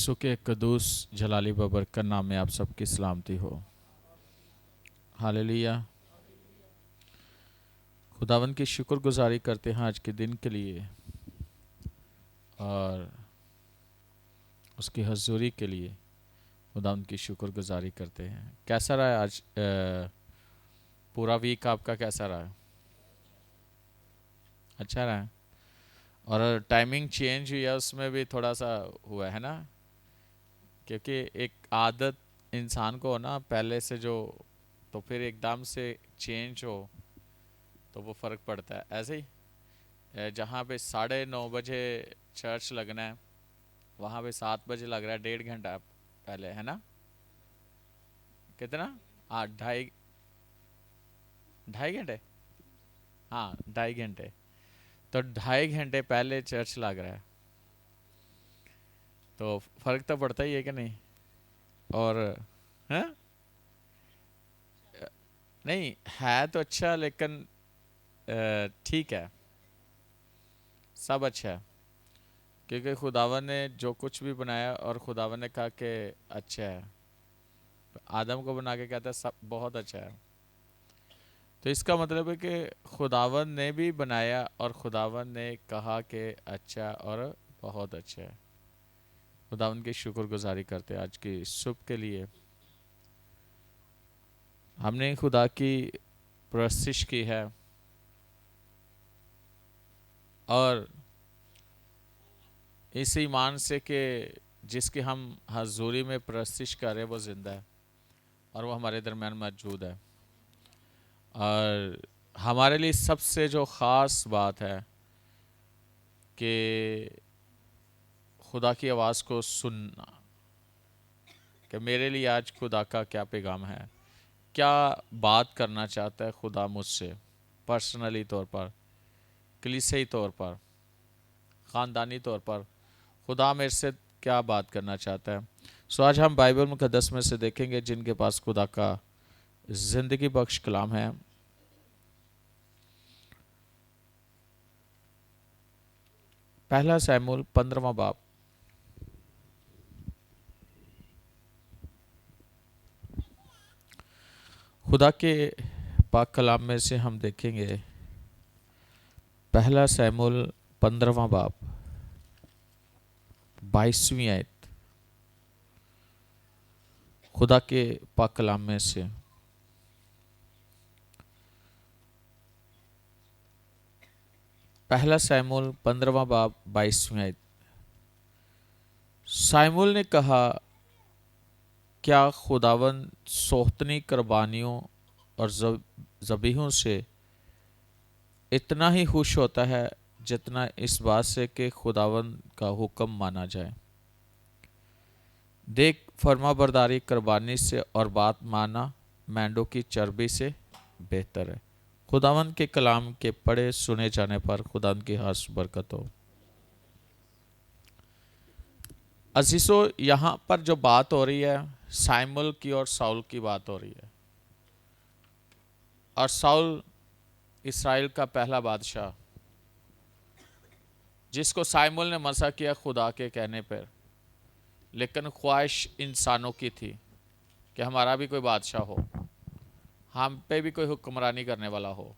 यीशु के कदूस जलाली बबरकत नाम में आप सबकी सलामती हो। हालेलुया। खुदावन की शुक्रगुजारी करते हैं आज के दिन के लिए और उसकी हजूरी के लिए खुदावन की शुक्रगुजारी करते हैं। कैसा रहा है आज पूरा वीक आपका कैसा रहा है? अच्छा रहा है। और टाइमिंग चेंज हुई है उसमें भी थोड़ा सा हुआ है ना, क्योंकि एक आदत इंसान को हो ना पहले से जो, तो फिर एकदम से चेंज हो तो वो फ़र्क पड़ता है। ऐसे ही जहाँ पे 9:30 बजे चर्च लगना है वहाँ पे 7 बजे लग रहा है, 1.5 घंटा पहले, है ना? कितना? हाँ, ढाई ढाई घंटे। हाँ, 2.5 घंटे। तो 2.5 घंटे पहले चर्च लग रहा है, तो फर्क तो पड़ता ही है कि नहीं? और है नहीं, है तो अच्छा, लेकिन ठीक है, सब अच्छा है, क्योंकि खुदावन ने जो कुछ भी बनाया और खुदावन ने कहा कि अच्छा है। आदम को बना के कहता है सब बहुत अच्छा है। तो इसका मतलब है कि खुदावन ने भी बनाया और खुदावन ने कहा कि अच्छा और बहुत अच्छा है। खुदावन की शुक्रगुजारी करते हैं आज की सुबह के लिए। हमने खुदा की परस्तिश की है और इस ईमान से कि जिसकी हम हजूरी में परस्तिश कर रहे हैं वो जिंदा है और वो हमारे दरम्यान मौजूद है। और हमारे लिए सबसे जो ख़ास बात है कि खुदा की आवाज़ को सुनना, कि मेरे लिए आज खुदा का क्या पैगाम है, क्या बात करना चाहता है खुदा मुझसे पर्सनली तौर पर, कलीसियाई तौर पर, ख़ानदानी तौर पर खुदा मेरे से क्या बात करना चाहता है। सो आज हम बाइबल मुक़द्दस में से देखेंगे जिनके पास खुदा का ज़िंदगी बख्श कलाम है। पहला शमूएल 15वां बाब। खुदा के पाक कलाम में से हम देखेंगे पहला शमूएल 15वां बाब 22वीं आयत। खुदा के पाक कलाम में से पहला शमूएल 15वां बाब 22वीं आयत। शमूएल ने कहा, क्या खुदावन सोहतनी कुर्बानियों और ज़बीहों से इतना ही खुश होता है जितना इस बात से कि खुदावन का हुक्म माना जाए। देख, फर्माबरदारी कुर्बानी से और बात माना मेंढों की चर्बी से बेहतर है। खुदावन के कलाम के पढ़े सुने जाने पर खुदावन की खास बरकत हो। अजीजों, यहाँ पर जो बात हो रही है शमूएल की और शाऊल की बात हो रही है। और शाऊल इस्राएल का पहला बादशाह, जिसको शमूएल ने मसा किया खुदा के कहने पर, लेकिन ख्वाहिश इंसानों की थी कि हमारा भी कोई बादशाह हो, हम पे भी कोई हुक्मरानी करने वाला हो।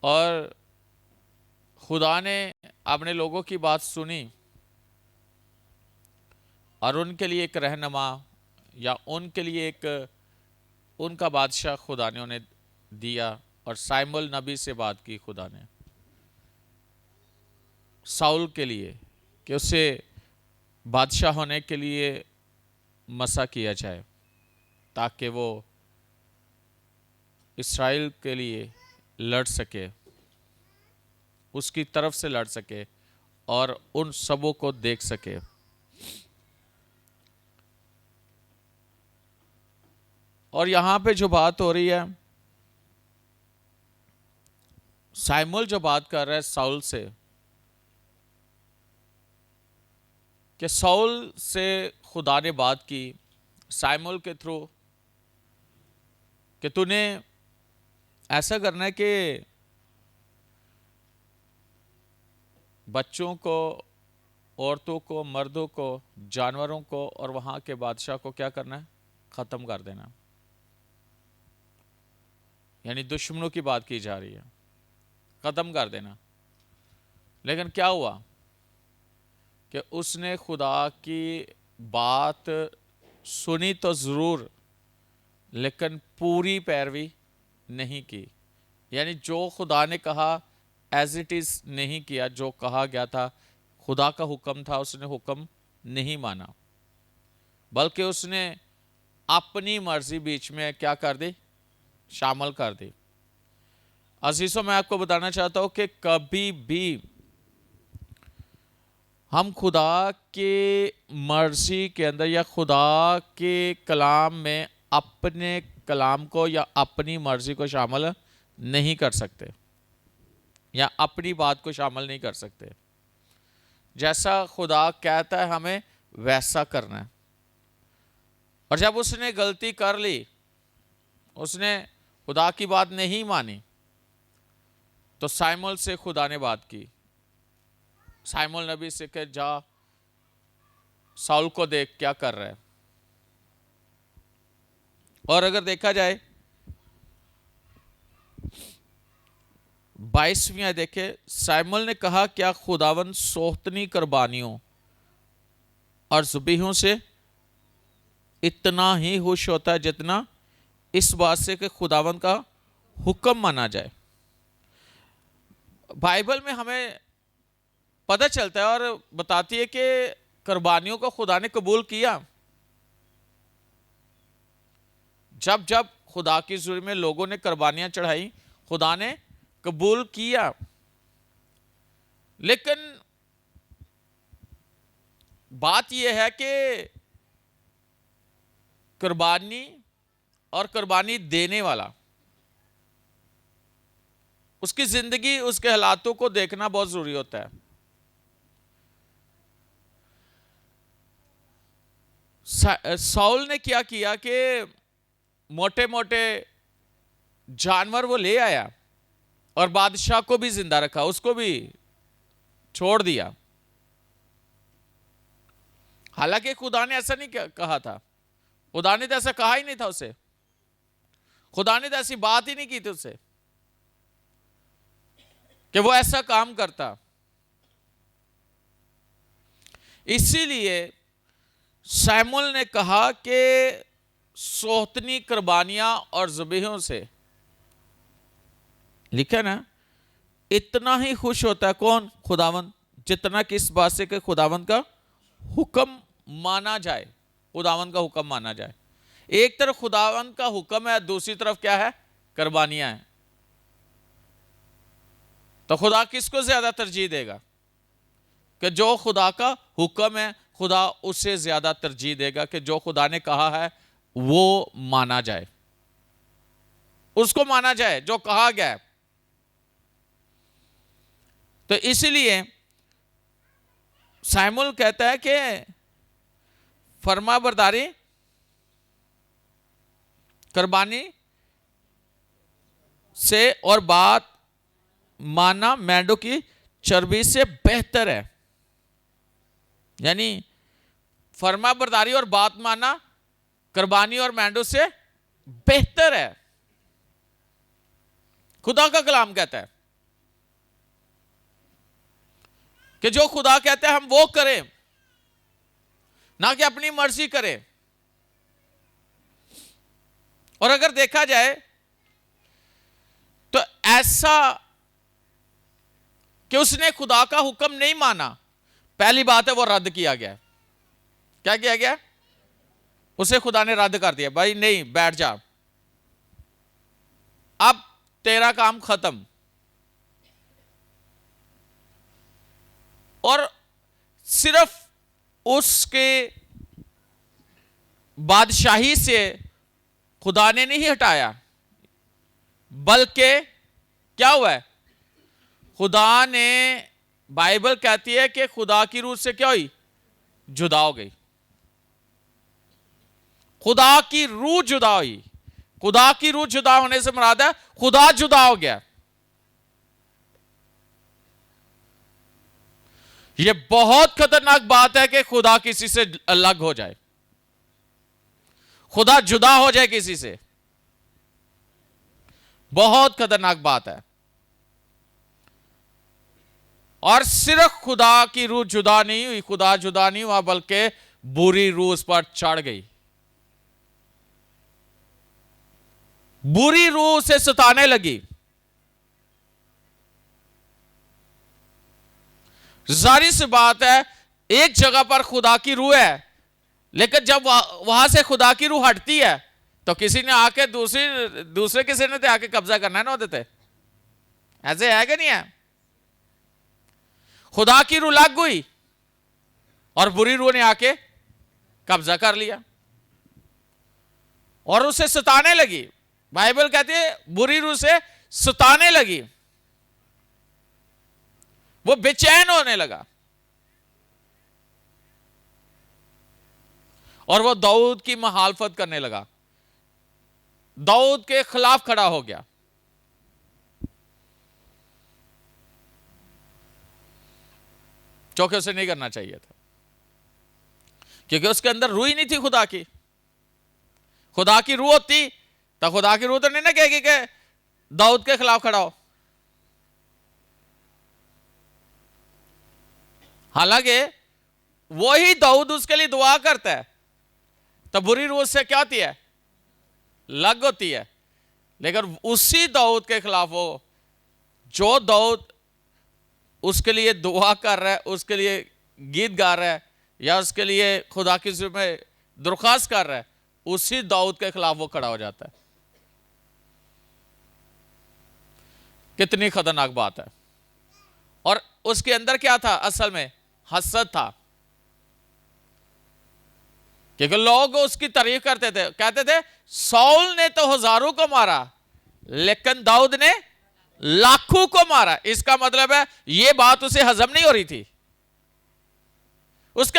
और खुदा ने अपने लोगों की बात सुनी और उनके लिए एक रहनुमा या उनके लिए एक उनका बादशाह खुदा ने उन्हें दिया। और शमूएल नबी से बात की खुदा ने शाऊल के लिए कि उसे बादशाह होने के लिए मसा किया जाए, ताकि वो इस्राएल के लिए लड़ सके, उसकी तरफ से लड़ सके और उन सबों को देख सके। और यहां पे जो बात हो रही है, शमूएल जो बात कर रहा है शाऊल से, कि शाऊल से खुदा ने बात की शमूएल के थ्रू कि तूने ऐसा करना है कि बच्चों को औरतों को, मर्दों को, जानवरों को और वहां के बादशाह को क्या करना है? खत्म कर देना। यानी दुश्मनों की बात की जा रही है, खत्म कर देना। लेकिन क्या हुआ कि उसने खुदा की बात सुनी तो जरूर, लेकिन पूरी पैरवी नहीं की। यानी जो खुदा ने कहा एज इट इज नहीं किया। जो कहा गया था, खुदा का हुक्म था, उसने हुक्म नहीं माना, बल्कि उसने अपनी मर्जी बीच में क्या कर दी? शामिल कर दी। अजीजों, मैं आपको बताना चाहता हूं कि कभी भी हम खुदा के मर्जी के अंदर या खुदा के कलाम में अपने कलाम को या अपनी मर्जी को शामिल नहीं कर सकते, या अपनी बात को शामिल नहीं कर सकते। जैसा खुदा कहता है हमें वैसा करना है। और जब उसने गलती कर ली, उसने खुदा की बात नहीं मानी, तो साइमल से खुदा ने बात की। साइमल नबी से कह, जा साउल को देख क्या कर रहा है। और अगर देखा जाए 22वीं देखे, साइमल ने कहा, क्या खुदावन सोहतनी कुर्बानियों और ज़ुबीहों से इतना ही खुश होता है जितना इस बात से कि खुदावन का हुक्म माना जाए। बाइबल में हमें पता चलता है और बताती है कि कुर्बानियों को खुदा ने कबूल किया। जब जब खुदा की ज़रूरत में लोगों ने कुर्बानियां चढ़ाई, खुदा ने कबूल किया। लेकिन बात यह है कि कुर्बानी और कुर्बानी देने वाला, उसकी जिंदगी, उसके हालातों को देखना बहुत जरूरी होता है। साउल ने क्या किया कि मोटे मोटे जानवर वो ले आया और बादशाह को भी जिंदा रखा, उसको भी छोड़ दिया। हालांकि खुदा ने ऐसा नहीं कहा था, खुदा ने तो ऐसा कहा ही नहीं था उसे, खुदा ने तो ऐसी बात ही नहीं की थी उससे कि वो ऐसा काम करता। इसीलिए सैमुअल ने कहा कि सोहतनी कुर्बानियां और ज़बीहों से, लिखा ना, इतना ही खुश होता है कौन? खुदावंद, जितना कि इस बात से कि खुदावंद का हुक्म माना जाए, खुदावंद का हुक्म माना जाए। एक तरफ खुदावंद का हुक्म है, दूसरी तरफ क्या है? कुर्बानियां हैं। तो खुदा किसको ज्यादा तरजीह देगा? कि जो खुदा का हुक्म है, खुदा उससे ज्यादा तरजीह देगा कि जो खुदा ने कहा है वो माना जाए, उसको माना जाए जो कहा गया है। तो इसलिए सैमुअल कहता है कि फरमाबरदारी, कुर्बानी से और बात माना मेंढों की चर्बी से बेहतर है। यानी फरमाबरदारी और बात माना कुर्बानी और मेंढों से बेहतर है, खुदा का कलाम कहता है कि जो खुदा कहता है हम वो करें, ना कि अपनी मर्जी करें। और अगर देखा जाए तो ऐसा कि उसने खुदा का हुक्म नहीं माना, पहली बात है वो रद्द किया गया। क्या किया गया? उसे खुदा ने रद्द कर दिया, भाई नहीं, बैठ जा, अब तेरा काम खत्म। और सिर्फ उसके बादशाही से खुदा ने नहीं हटाया, बल्कि क्या हुआ है? खुदा ने, बाइबल कहती है कि खुदा की रूह से क्या हुई? जुदा हो गई। खुदा की रूह जुदा हुई। खुदा की रूह जुदा होने से मुराद है खुदा जुदा हो गया। ये बहुत खतरनाक बात है कि खुदा किसी से अलग हो जाए, खुदा जुदा हो जाए किसी से। बहुत खतरनाक बात है। और सिर्फ खुदा की रूह जुदा नहीं हुई, खुदा जुदा नहीं हुआ, बल्कि बुरी रूह उस पर चढ़ गई। बुरी रूह उसे सताने लगी। जाहिर सी बात है, एक जगह पर खुदा की रूह है, लेकिन जब वहां से खुदा की रूह हटती है तो किसी ने आके दूसरे किसी ने तो आके कब्जा करना है ना होते थे। ऐसे है कि नहीं है? खुदा की रूह लग गई और बुरी रूह ने आके कब्जा कर लिया और उसे सताने लगी। बाइबल कहती है बुरी रूह से सताने लगी, वो बेचैन होने लगा और वो दाऊद की मुखालफत करने लगा, दाऊद के खिलाफ खड़ा हो गया। चौके उसे नहीं करना चाहिए था, क्योंकि उसके अंदर रूह ही नहीं थी खुदा की। खुदा की रूह होती तो खुदा की रूह तो नहीं ना कहेगी कि दाऊद के खिलाफ खड़ा हो। हालांकि वही दाऊद उसके लिए दुआ करता है तो बुरी रूह से क्या होती है? लग होती है। लेकिन उसी दाऊद के खिलाफ वो, जो दाऊद उसके लिए दुआ कर रहा है, उसके लिए गीत गा रहा है या उसके लिए खुदा की में दरख्वास्त कर रहा है, उसी दाऊद के खिलाफ वो खड़ा हो जाता है। कितनी खतरनाक बात है। और उसके अंदर क्या था? असल में हसद था, क्योंकि लोग उसकी तारीफ करते थे, कहते थे साउल ने तो हजारों को मारा लेकिन दाऊद ने लाखों को मारा। इसका मतलब है यह बात उसे हजम नहीं हो रही थी। उसके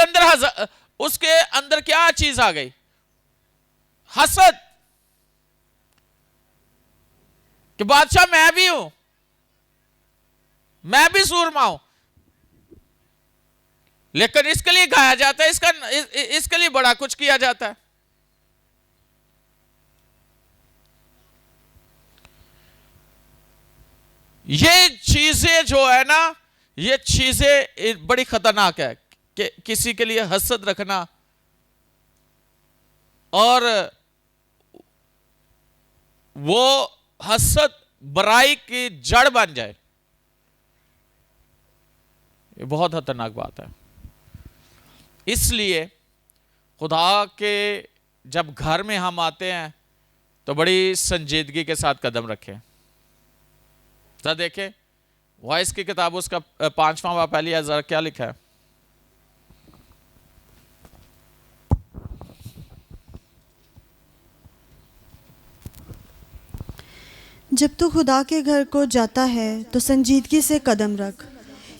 अंदर क्या चीज आ गई? हसद, कि बादशाह मैं भी हूं, मैं भी सूरमा हूं, लेकिन इसके लिए गाया जाता है, इसके लिए बड़ा कुछ किया जाता है। ये चीजें जो है ना, ये चीजें बड़ी खतरनाक है कि किसी के लिए हसद रखना और वो हसद बुराई की जड़ बन जाए, ये बहुत खतरनाक बात है। इसलिए खुदा के जब घर में हम आते हैं तो बड़ी संजीदगी के साथ कदम रखें। जरा देखें वॉइस की किताब, उसका 5वां पहली जरा क्या लिखा है? जब तू खुदा के घर को जाता है तो संजीदगी से कदम रख,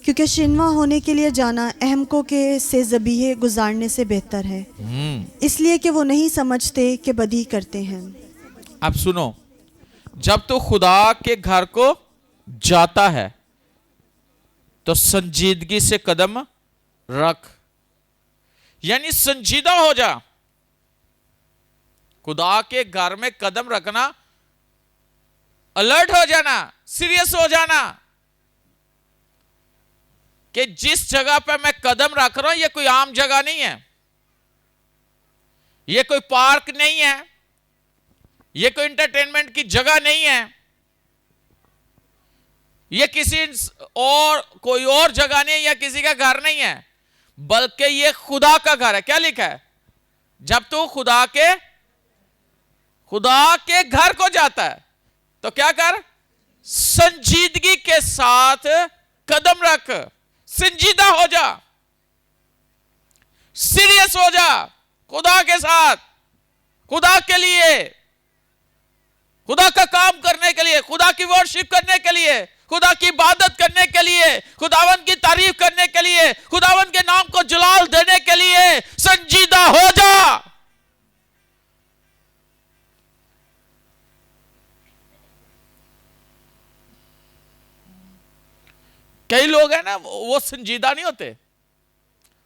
क्योंकि शिनवा होने के लिए जाना अहमकों के से ज़बीहे गुजारने से बेहतर है, इसलिए कि वो नहीं समझते कि बदी करते हैं। अब सुनो, जब तू खुदा के घर को जाता है तो संजीदगी से कदम रख, यानी संजीदा हो जा। खुदा के घर में कदम रखना, अलर्ट हो जाना, सीरियस हो जाना कि जिस जगह पर मैं कदम रख रहा हूं ये कोई आम जगह नहीं है, ये कोई पार्क नहीं है, ये कोई एंटरटेनमेंट की जगह नहीं है, ये किसी और कोई और जगह नहीं है या किसी का घर नहीं है, बल्कि ये खुदा का घर है। क्या लिखा है? जब तू खुदा के घर को जाता है तो क्या कर? संजीदगी के साथ कदम रख, संजीदा हो जा, सीरियस हो जा खुदा के साथ, खुदा के लिए, खुदा का काम करने के लिए, खुदा की वर्शिप करने के लिए, खुदा की इबादत करने के लिए, खुदावन की तारीफ करने के लिए, खुदावन के नाम को जलाल देने के लिए संजीदा हो जा। कई लोग हैं ना, वो संजीदा नहीं होते,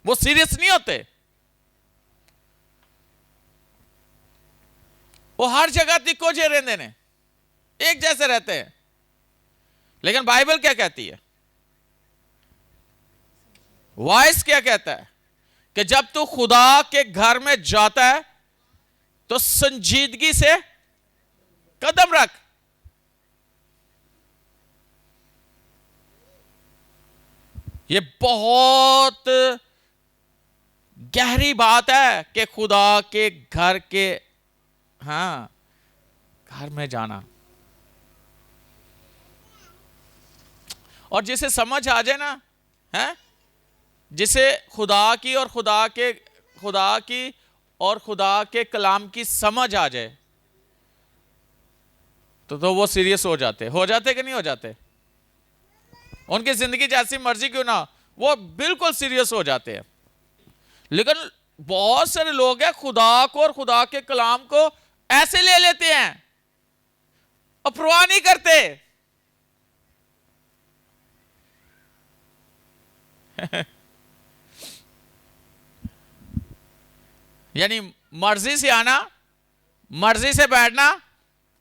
वो सीरियस नहीं होते। वो हर जगह तिको जे रहते ने, एक जैसे रहते हैं। लेकिन बाइबल क्या कहती है, वॉइस क्या कहता है कि जब तू खुदा के घर में जाता है तो संजीदगी से कदम रख। ये बहुत गहरी बात है कि खुदा के घर के घर में जाना। और जिसे समझ आ जाए ना, है जिसे खुदा की और खुदा के कलाम की समझ आ जाए तो वो सीरियस हो जाते कि नहीं हो जाते। उनकी जिंदगी जैसी मर्जी क्यों ना, वो बिल्कुल सीरियस हो जाते हैं। लेकिन बहुत सारे लोग हैं खुदा को और खुदा के कलाम को ऐसे ले लेते हैं और परवाह नहीं करते। यानी मर्जी से आना, मर्जी से बैठना,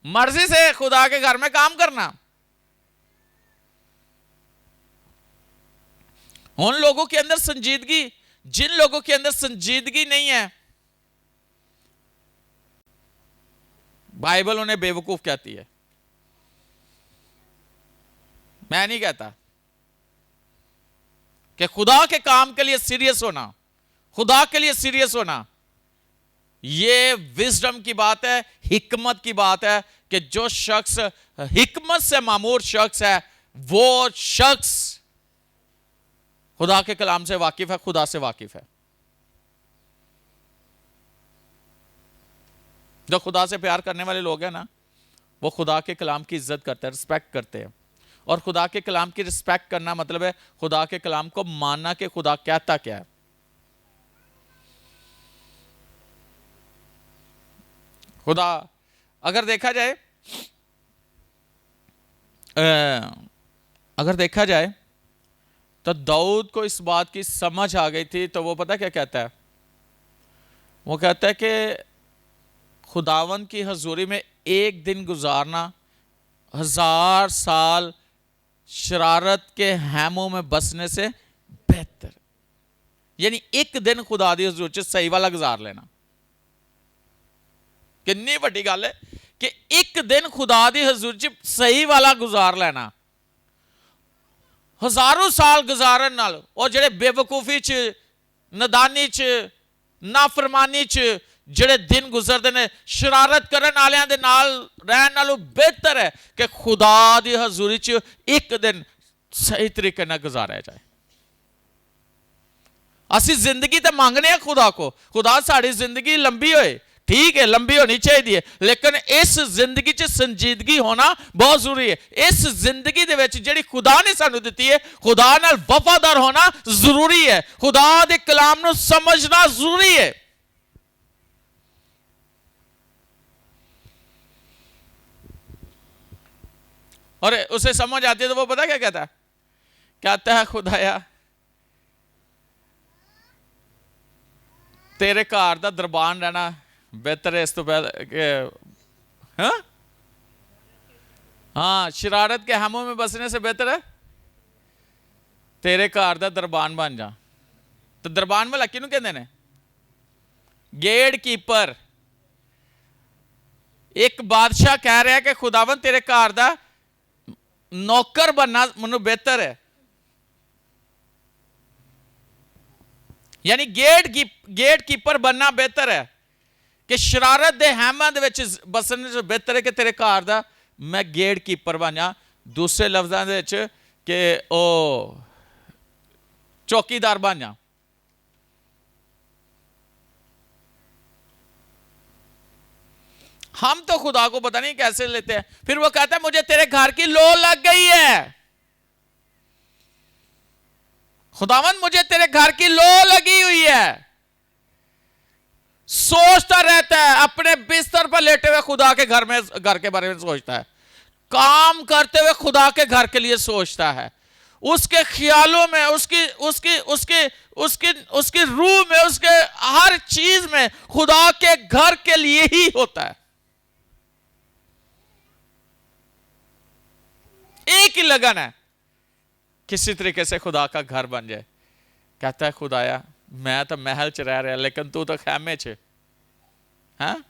मर्जी से खुदा के घर में काम करना। उन लोगों के अंदर संजीदगी, जिन लोगों के अंदर संजीदगी नहीं है, बाइबल उन्हें बेवकूफ कहती है। मैं नहीं कहता कि खुदा के काम के लिए सीरियस होना, खुदा के लिए सीरियस होना, यह विजडम की बात है, हिकमत की बात है कि जो शख्स हिकमत से मामूर शख्स है, वो शख्स खुदा के कलाम से वाकिफ है, खुदा से वाकिफ है। जो खुदा से प्यार करने वाले लोग हैं ना, वो खुदा के कलाम की इज्जत करते हैं, रिस्पेक्ट करते हैं। और खुदा के कलाम की रिस्पेक्ट करना मतलब है खुदा के कलाम को मानना कि खुदा कहता क्या है। खुदा अगर देखा जाए तो दाऊद को इस बात की समझ आ गई थी, तो वो पता क्या कहता है, वो कहता है कि खुदावन की हजूरी में एक दिन गुजारना 1000 साल शरारत के हैमों में बसने से बेहतर। यानी एक दिन खुदा दी हजूर च सही वाला गुजार लेना। कितनी बड़ी गल है कि एक दिन खुदा दी हजूर च सही वाला गुजार लेना, हजारों साल गुजारन नाल और जेड़े बेवकूफी च, नदानी च, नाफरमानी च जेड़े दिन गुजरते ने, शरारत करन वालियां दे नाल रहन नालों बेहतर है कि खुदा दी हजूरी च एक दिन सही तरीके नाल गुजारा जाए। असी जिंदगी तो मांगने हैं खुदा को, खुदा साड़ी जिंदगी लंबी होए, ठीक है लंबी होनी चाहिए, लेकिन इस जिंदगी च संजीदगी होना बहुत जरूरी है। इस जिंदगी दे विच जिहड़ी खुदा ने सानू दित्ती है, खुदा नाल वफादार होना जरूरी है, खुदा दे कलाम नू समझना जरूरी है। और उसे समझ आती है तो वो पता क्या कहता है, कहता है खुदाया तेरे घर दा दरबान रहना बेहतर है इस तो पहले के हाँ शरारत के हमों में बसने से बेहतर है तेरे घर दा दरबान बन जा। तो दरबान वाला किनू कहते हैं, गेट कीपर। एक बादशाह कह रहा है कि खुदावन तेरे घर दा नौकर बनना मनु बेहतर है। यानी गेट कीपर बनना बेहतर है कि शरारत दे हैमा दे विच बसने से बेहतर है कि तेरे घर दा मैं गेट कीपर बन जा। दूसरे लफ्जां दे विच कि ओ चौकीदार बन जा। हम तो खुदा को पता नहीं कैसे लेते हैं। फिर वो कहता है मुझे तेरे घर की लो लग गई है, खुदावन मुझे तेरे घर की लो लगी हुई है। सोचता रहता है अपने बिस्तर पर लेटे हुए खुदा के घर के बारे में सोचता है, काम करते हुए खुदा के घर के लिए सोचता है। उसके ख्यालों में, उसकी उसकी उसकी उसकी उसकी रूह में, उसके हर चीज में खुदा के घर के लिए ही होता है। एक ही लगन है, किसी तरीके से खुदा का घर बन जाए। कहता है खुदाया मैं तो महल च रह रहा, लेकिन तू तो खैमे च। हाँ,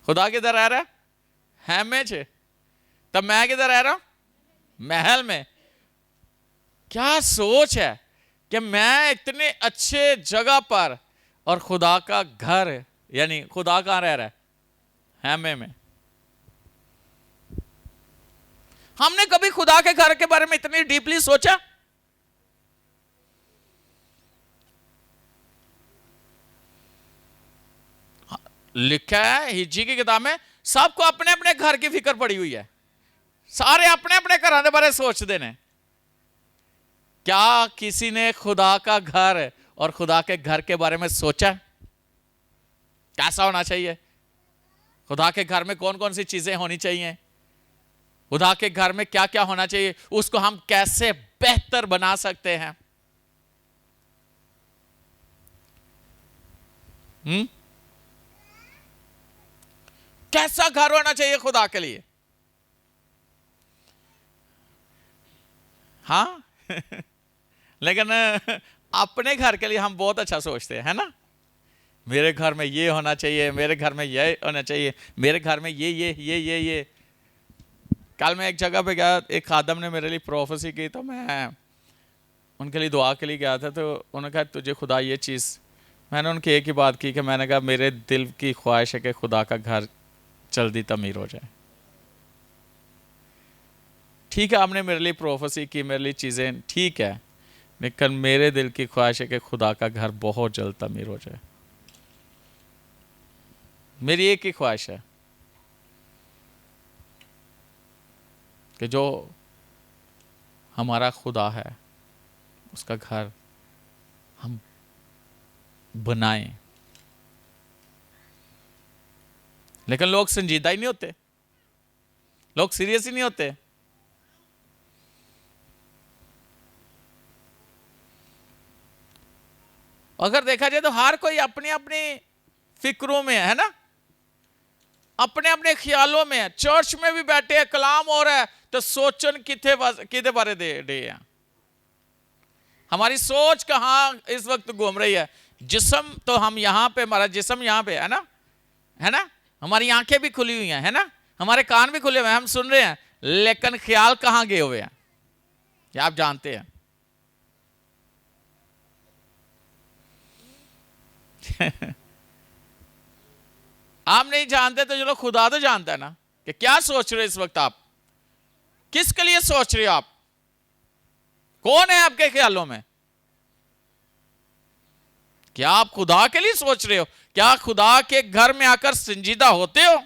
खुदा किधर रह रहा है? खैमे च। तब मैं किधर रह रहा हूं? महल में। क्या सोच है कि मैं इतने अच्छे जगह पर, और खुदा का घर, यानी खुदा कहां रह रहा है? खैमे में। हमने कभी खुदा के घर के बारे में इतनी डीपली सोचा? लिखा है हिज्जी की किताब में, सबको अपने अपने घर की फिक्र पड़ी हुई है, सारे अपने अपने घरों के बारे सोचते हैं। क्या किसी ने खुदा का घर और खुदा के घर के बारे में सोचा? कैसा होना चाहिए? खुदा के घर में कौन कौन सी चीजें होनी चाहिए? खुदा के घर में क्या क्या होना चाहिए? उसको हम कैसे बेहतर बना सकते हैं? कैसा घर होना चाहिए खुदा के लिए? हाँ लेकिन अपने घर के लिए हम बहुत अच्छा सोचते हैं, है ना? मेरे घर में ये होना चाहिए, मेरे घर में ये होना चाहिए, मेरे घर में ये। कल मैं एक जगह पे गया, एक खादम ने मेरे लिए प्रोफेसी की, तो मैं उनके लिए दुआ के लिए गया था। तो उन्होंने कहा तुझे खुदा ये चीज़, मैंने उनकी एक ही बात की कि मैंने कहा मेरे दिल की ख्वाहिश है कि खुदा का घर जल्दी तमीर हो जाए। ठीक है, आपने मेरे लिए प्रोफेसी की, मेरे लिए चीज़ें ठीक है, लेकिन मेरे दिल की ख्वाहिश है कि खुदा का घर बहुत जल्द तमीर हो जाए। मेरी एक ही ख्वाहिश है कि जो हमारा खुदा है उसका घर हम बनाएं। लेकिन लोग संजीदा ही नहीं होते, लोग सीरियस ही नहीं होते। अगर देखा जाए तो हर कोई अपनी अपनी फिक्रों में है ना, अपने अपने ख्यालों में है। चर्च में भी बैठे हैं, कलाम हो रहा है, तो सोचन किथे बारे दे हैं। हमारी सोच कहाँ इस वक्त घूम रही है? जिस्म तो हम यहाँ पे, हमारा जिस्म यहाँ पे है ना? हमारी आंखें भी खुली हुई हैं, है ना? हमारे कान भी खुले हुए हैं, हम सुन रहे हैं, लेकिन ख्याल कहाँ गए हुए हैं? क्या आप जानते हैं? आप नहीं जानते तो चलो खुदा तो जानता है ना कि क्या सोच रहे हो इस वक्त। आप किसके लिए सोच रहे हो? आप कौन है आपके ख्यालों में? क्या आप खुदा के लिए सोच रहे हो? क्या खुदा के घर में आकर संजीदा होते हो?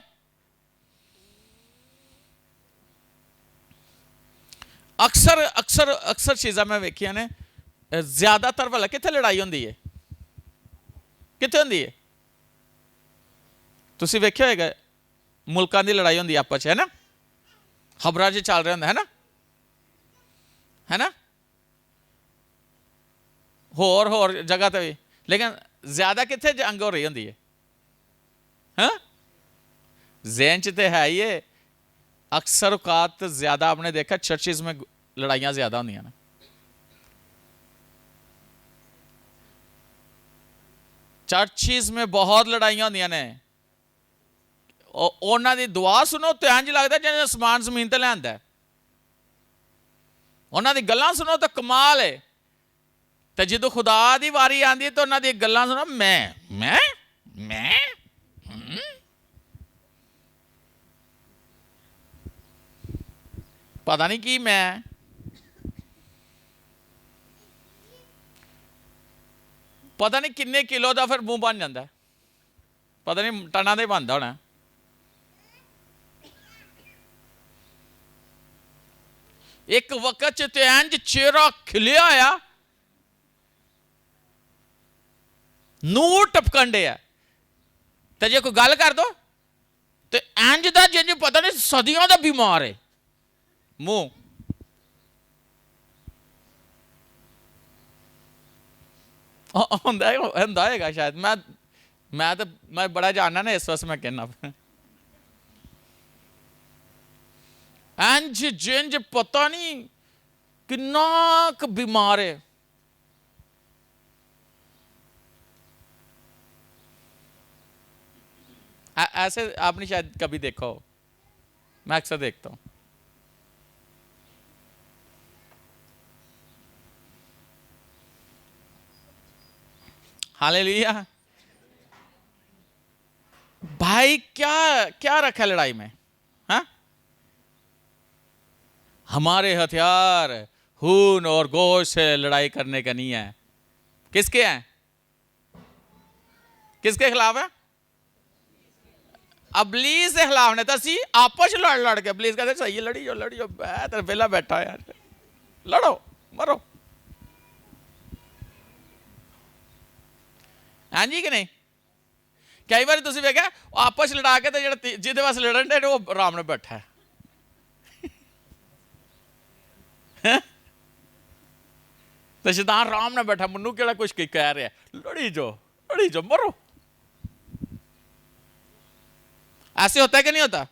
अक्सर अक्सर अक्सर चीज़ां मैं वेखियां ने, ज्यादातर वाला कितने लड़ाई होंदी है? कितने होंदी है? तुसी वेख्या होगा मुल्कां दी लड़ाई होंदी आपस, है ना? खबरां च चल रहा होंदा, है ना? होर जगह ते भी, लेकिन ज्यादा कितने जंग हो रही होंदी है? हाँ, ज़हन च ते है ही है। अक्सर औकात ज्यादा आपने देखा चर्चिज में लड़ाइयां ज्यादा होंदियां ने। चर्चिज में बहुत लड़ाइयां होंदियां ने। उन्हां दी दुआ सुनो तो इंज लगदा जिवें आसमान जमीन ते लिआंदा। उन्हां दी गल्लां सुनो तो कमाल है। तो जो खुदा दी वारी आंदी तो उन्हां दी गल्लां सुनो, मैं पता नहीं की मैं। पता नहीं किन्ने किलो का फिर मूँह बन जाता है, पता नहीं टना का बनता होना। एक वक्त च इंज चेहरा खिलिया आया, नूर टपकन डे, तो जे कोई गल कर दो तो इंज का जिंज पता नहीं सदियों का बीमार है मुंह। ਹੁੰਦਾ ਹੈਗਾ ਸ਼ਾਇਦ। ਮੈਂ ਬੜਾ ਜਾਣਨਾ ਨਾ, ਇਸ ਵਾਸਤੇ ਮੈਂ ਕਹਿਣਾ। ਇੰਜ ਜਿੰਜ ਪਤਾ ਨਹੀਂ कितना बीमार है। ऐसे आपने शायद कभी देखा हो, मैं अक्सर देखता हूं। हालेलुया। भाई क्या क्या रखा लड़ाई में? हाँ, हमारे हथियार खून और गोश्त से लड़ाई करने का नहीं है। किसके हैं? किसके खिलाफ है? अबलीस के खिलाफ ने। तो सी आपस लड़ के अबलीस कहते सही है, लड़ी जो तेरे पहला बैठा है यार, लड़ो मरो। हाँ जी कि नहीं? कई बार तुम वेख्या आपस लड़ा के तो जिहदे वास्ते लड़न दे वो आराम नाल बैठा है। तो शैतान आराम नाल बैठा, मनु केड़ा कुछ कह रहा है, लड़ी जो मरो। ऐसे होता है कि नहीं होता?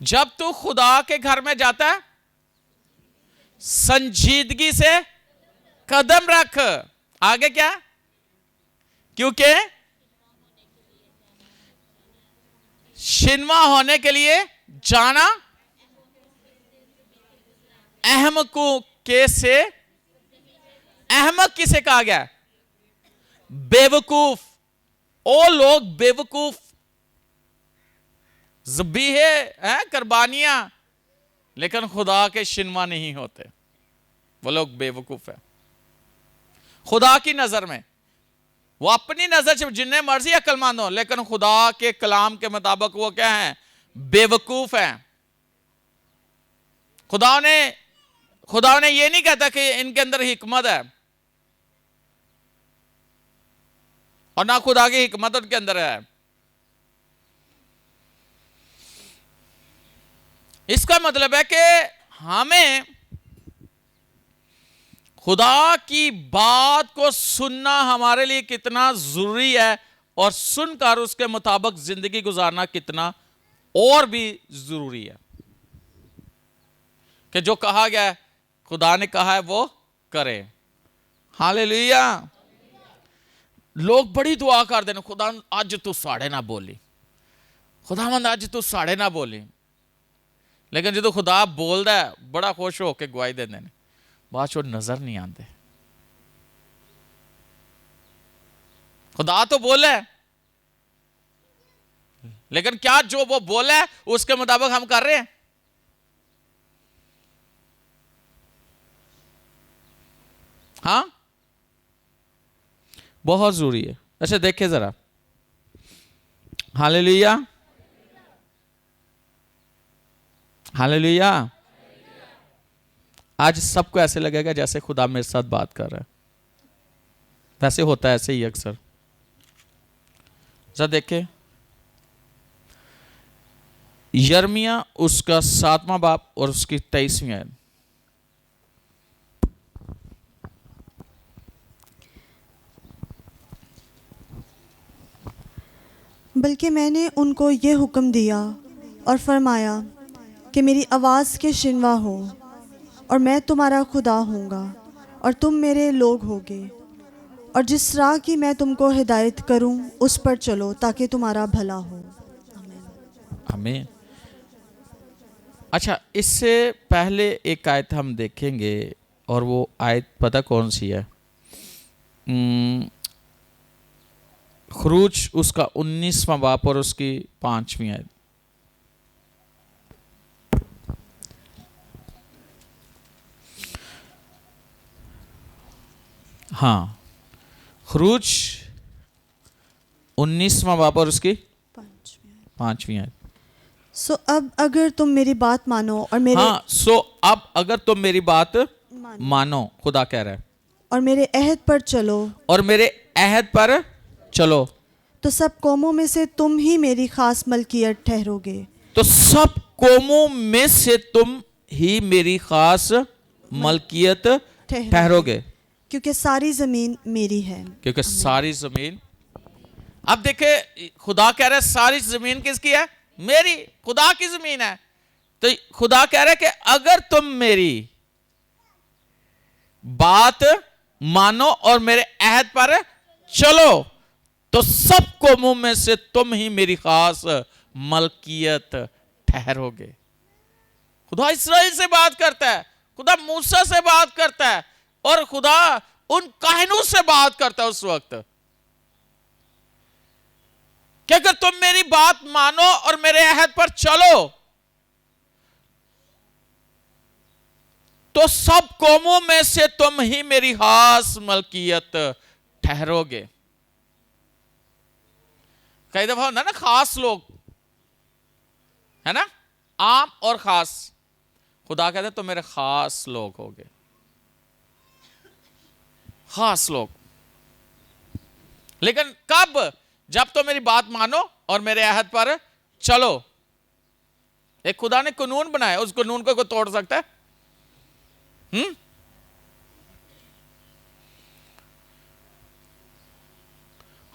जब तू खुदा के घर में जाता है, संजीदगी से कदम रख। आगे क्या? क्योंकि शिनवा होने के लिए जाना अहमकों के से। अहमक किसे कहा गया? बेवकूफ। ओ लोग बेवकूफ, ज़बीहे हैं कुर्बानियां, लेकिन खुदा के शिनवा नहीं होते। वो लोग बेवकूफ है खुदा की नजर में। वो अपनी नजर से जिन्ने मर्जी अक्लमंद हो, लेकिन खुदा के कलाम के मुताबिक वो क्या है? बेवकूफ है। खुदा ने ये नहीं कहता कि इनके अंदर हिकमत है, और ना खुदा की हिकमत उनके अंदर है। इसका मतलब है कि हमें खुदा की बात को सुनना हमारे लिए कितना जरूरी है, और सुनकर उसके मुताबिक जिंदगी गुजारना कितना और भी जरूरी है। कि जो कहा गया है, खुदा ने कहा है, वो करें। हालेलुया। लोग बड़ी दुआ कर देना, खुदा अज तू साढ़े ना बोली, खुदावंद अज तू साढ़े ना बोली। लेकिन जो खुदा बोलता है, बड़ा खुश होकर गवाही देते हैं, बाद चो नजर नहीं आते। खुदा तो बोला है, लेकिन क्या जो वो बोला है उसके मुताबिक हम कर रहे हैं? हाँ, बहुत जरूरी है। अच्छा देखिए जरा, हालेलुया हालेलुया। आज सबको ऐसे लगेगा जैसे खुदा मेरे साथ बात कर रहा है। वैसे होता है ऐसे ही अक्सर। जरा देखे यिर्मयाह उसका 7वां बाब और उसकी 23वीं आयत। बल्कि मैंने उनको ये हुक्म दिया और फरमाया कि मेरी आवाज़ के शिनवा हो, और मैं तुम्हारा खुदा होऊंगा और तुम मेरे लोग होगे, और जिस राह की मैं तुमको हिदायत करूं उस पर चलो ताकि तुम्हारा भला हो। आमीन। अच्छा, इससे पहले एक आयत हम देखेंगे, और वो आयत पता कौन सी है? खरूज उसका 19वां बाब और उसकी 5वीं आयत। हाँ, खरूज 19वां बाब और उसकी 5वीं आयत। सो अब अगर तुम मेरी बात मानो और मेरे अब अगर तुम मेरी बात मानो, खुदा कह रहा है, और मेरे अहद पर चलो, और मेरे अहद पर चलो, तो सब कौमों में से तुम ही मेरी खास मलकियत ठहरोगे। तो सब कौमों में से तुम ही मेरी खास मलकियत ठहरोगे, क्योंकि सारी जमीन मेरी है। क्योंकि सारी जमीन। अब देखे खुदा कह रहा है सारी जमीन किसकी है? मेरी, खुदा की जमीन है। तो खुदा कह रहा है कि अगर तुम मेरी बात मानो और मेरे अहद पर चलो तो सब कौमों में से तुम ही मेरी खास मलकियत ठहरोगे। खुदा इस्राएल से बात करता है, खुदा मूसा से बात करता है, और खुदा उन काहिनों से बात करता है उस वक्त कि अगर तुम मेरी बात मानो और मेरे अहद पर चलो तो सब कौमों में से तुम ही मेरी खास मलकियत ठहरोगे। कई दफा होता है ना खास लोग, है ना, आम और खास। खुदा कहते तुम मेरे खास लोग होगे, खास लोग। लेकिन कब? जब तो मेरी बात मानो और मेरे अहद पर चलो। एक खुदा ने कानून बनाया, उस कानून को कोई तोड़ सकता है?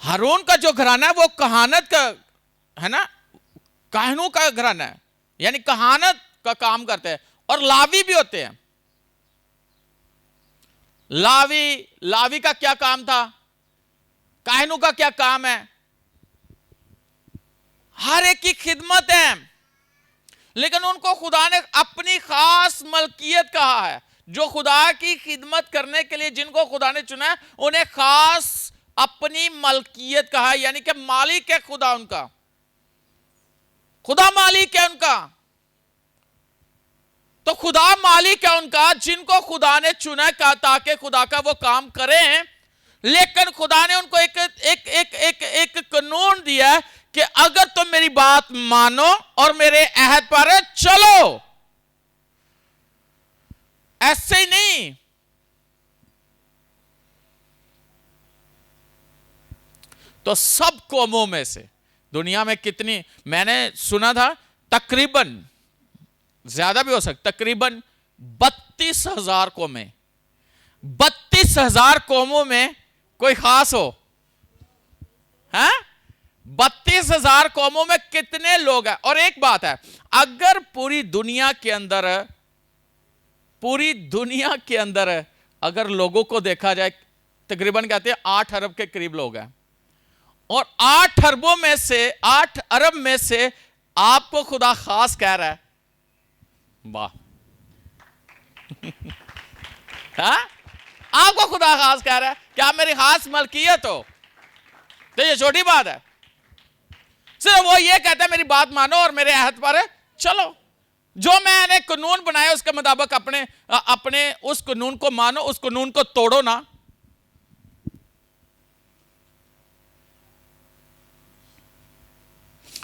हारून का जो घराना है वो कहानत का है ना, काहिनों का घराना है, यानी कहानत का काम करते हैं। और लावी भी होते हैं। लावी का क्या काम था? काहिनों का क्या काम है? हर एक की खिदमत है, लेकिन उनको खुदा ने अपनी खास मलकियत कहा है। जो खुदा की खिदमत करने के लिए जिनको खुदा ने चुना है उन्हें खास अपनी मलकियत कहा है, यानी कि मालिक है खुदा उनका, खुदा मालिक है उनका। तो खुदा मालिक है उनका जिनको खुदा ने चुना है ताकि खुदा का वो काम करें। लेकिन खुदा ने उनको एक कानून दिया है कि अगर तुम मेरी बात मानो और मेरे अहद पर चलो, ऐसे ही नहीं, तो सब कौमों में से, दुनिया में कितनी, मैंने सुना था तकरीबन, ज्यादा भी हो सकता, तकरीबन 32,000 कौमें। 32,000 कौमों में कोई खास हो? हैं? 32,000 कौमों में कितने लोग हैं? और एक बात है, अगर पूरी दुनिया के अंदर अगर लोगों को देखा जाए, तकरीबन कहते हैं 8 अरब के करीब लोग हैं, और 8 अरब में से आपको खुदा खास कह रहा है, वाह। हाँ? आपको खुदा खास कह रहा है कि आप मेरी खास मलकियत हो, तो ये छोटी बात है। सिर्फ वो ये कहता है मेरी बात मानो और मेरे अहद पर चलो। जो मैंने कानून बनाया उसके मुताबिक अपने उस कानून को मानो, उस कानून को तोड़ो ना।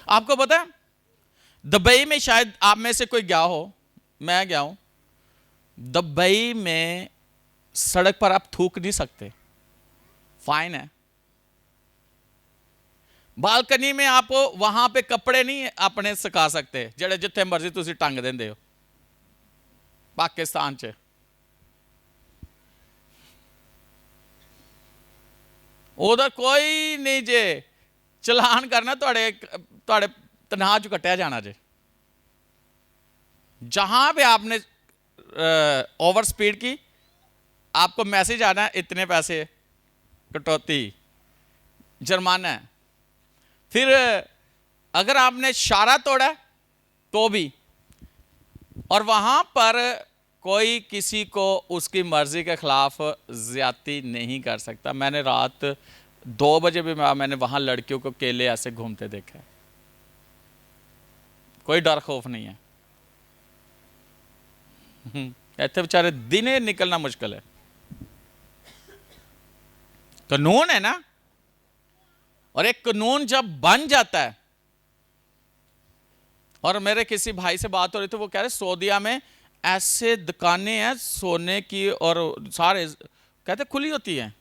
आपको पता है दुबई में, शायद आप में से कोई गया हो, मैं गया हूं दुबई में, सड़क पर आप थूक नहीं सकते, फाइन है। बालकनी में आप वहां पे कपड़े नहीं अपने सुखा सकते जेड़े जिथे मर्जी तुसी टंग देंदे हो पाकिस्तान च। उधर कोई नहीं जे, चलान करना थोड़े तनख्वाह चो कटिया जाना जे। जहां पे आपने ओवर स्पीड की, आपको मैसेज आना है इतने पैसे कटौती, जुर्माना है। फिर अगर आपने इशारा तोड़ा तो भी, और वहां पर कोई किसी को उसकी मर्जी के खिलाफ ज्यादती नहीं कर सकता। मैंने रात 2 बजे भी मैंने वहां लड़कियों को अकेले ऐसे घूमते देखा है, कोई डर खौफ नहीं है। ऐसे बेचारे दिने निकलना मुश्किल है। कानून है ना, और एक कानून जब बन जाता है, और मेरे किसी भाई से बात हो रही थी, वो कह रहे सऊदीया में ऐसे दुकानें हैं सोने की, और सारे कहते खुली होती हैं,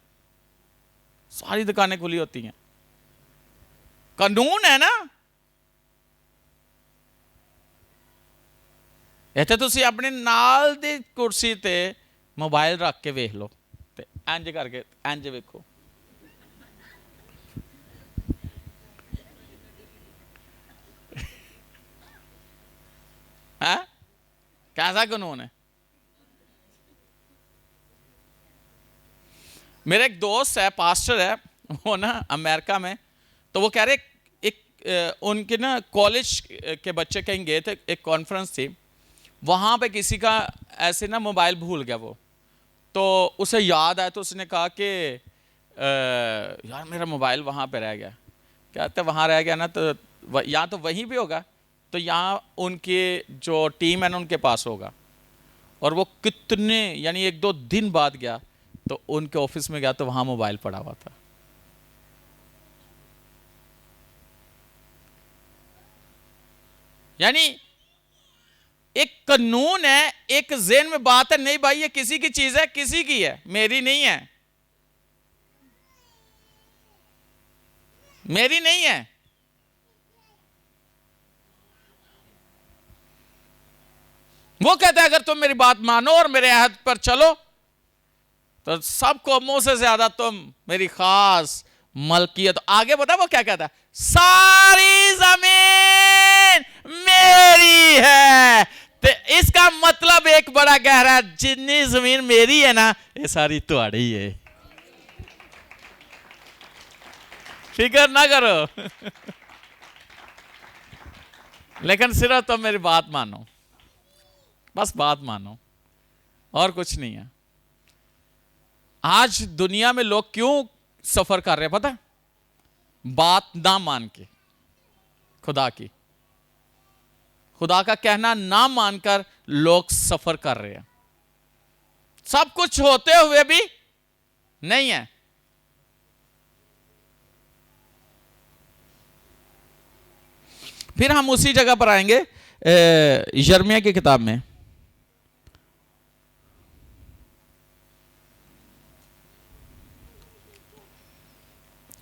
सारी दुकानें खुली होती हैं। कानून है ना। ਇੱਥੇ ਤੁਸੀਂ ਆਪਣੇ ਨਾਲ ਦੀ ਕੁਰਸੀ ਤੇ ਮੋਬਾਈਲ ਰੱਖ ਕੇ ਵੇਖ ਲਓ ਤੇ ਇੰਜ ਕਰਕੇ ਇੰਜ ਵੇਖੋ। है कैसा कानून है? मेरा एक दोस्त है, पास्टर है, वो ना अमेरिका में, तो वो कह रहे एक उनके ना कॉलेज के बच्चे कहीं गए थे, एक कॉन्फ्रेंस थी, वहाँ पे किसी का ऐसे ना मोबाइल भूल गया वो, तो उसे याद आया तो उसने कहा कि यार मेरा मोबाइल वहाँ पे रह गया। कहते वहाँ रह गया ना तो या तो वहीं भी होगा, तो यहाँ उनके जो टीम है ना उनके पास होगा। और वो कितने यानी 1-2 दिन बाद गया तो उनके ऑफिस में गया तो वहाँ मोबाइल पड़ा हुआ था। यानी एक कानून है, एक ज़हन में बात है, नहीं भाई ये किसी की चीज है, किसी की है, मेरी नहीं है, मेरी नहीं है। वो कहता है अगर तुम मेरी बात मानो और मेरे अहद पर चलो तो सब कौमों से ज्यादा तुम मेरी खास मलकियत। आगे बता वो क्या कहता है, सारी जमीन मेरी है। तो इसका मतलब एक बड़ा गहरा, जितनी जमीन मेरी है ना ये सारी तुम्हारी है, फिक्र ना करो लेकिन सिर्फ तुम मेरी बात मानो, बस बात मानो और कुछ नहीं है। आज दुनिया में लोग क्यों सफर कर रहे हैं पता है? बात ना मान के, खुदा की, खुदा का कहना ना मानकर लोग सफर कर रहे हैं, सब कुछ होते हुए भी नहीं है। फिर हम उसी जगह पर आएंगे यिर्मयाह की किताब में,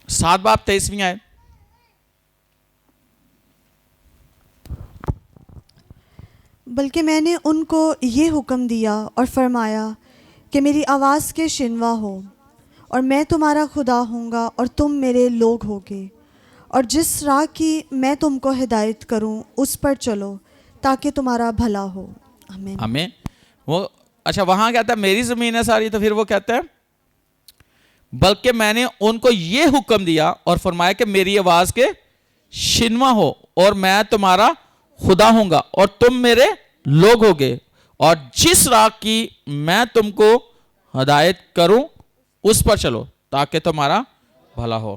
7 बाब 23वीं आयत। बल्कि मैंने उनको ये हुक्म दिया और फरमाया कि मेरी आवाज़ के शिनवा हो, और मैं तुम्हारा खुदा हूँगा और तुम मेरे लोग होगे, और जिस राह की मैं तुमको हिदायत करूँ उस पर चलो ताकि तुम्हारा भला हो। आमीन आमीन। वो अच्छा वहां कहता है मेरी जमीन है सारी, तो फिर वो कहता है बल्कि मैंने उनको ये हुक्म दिया और फरमाया कि मेरी आवाज के शिनवा हो और मैं तुम्हारा खुदा हूंगा और तुम मेरे लोग होगे, और जिस राह की मैं तुमको हदायत करूं उस पर चलो ताकि तुम्हारा भला हो।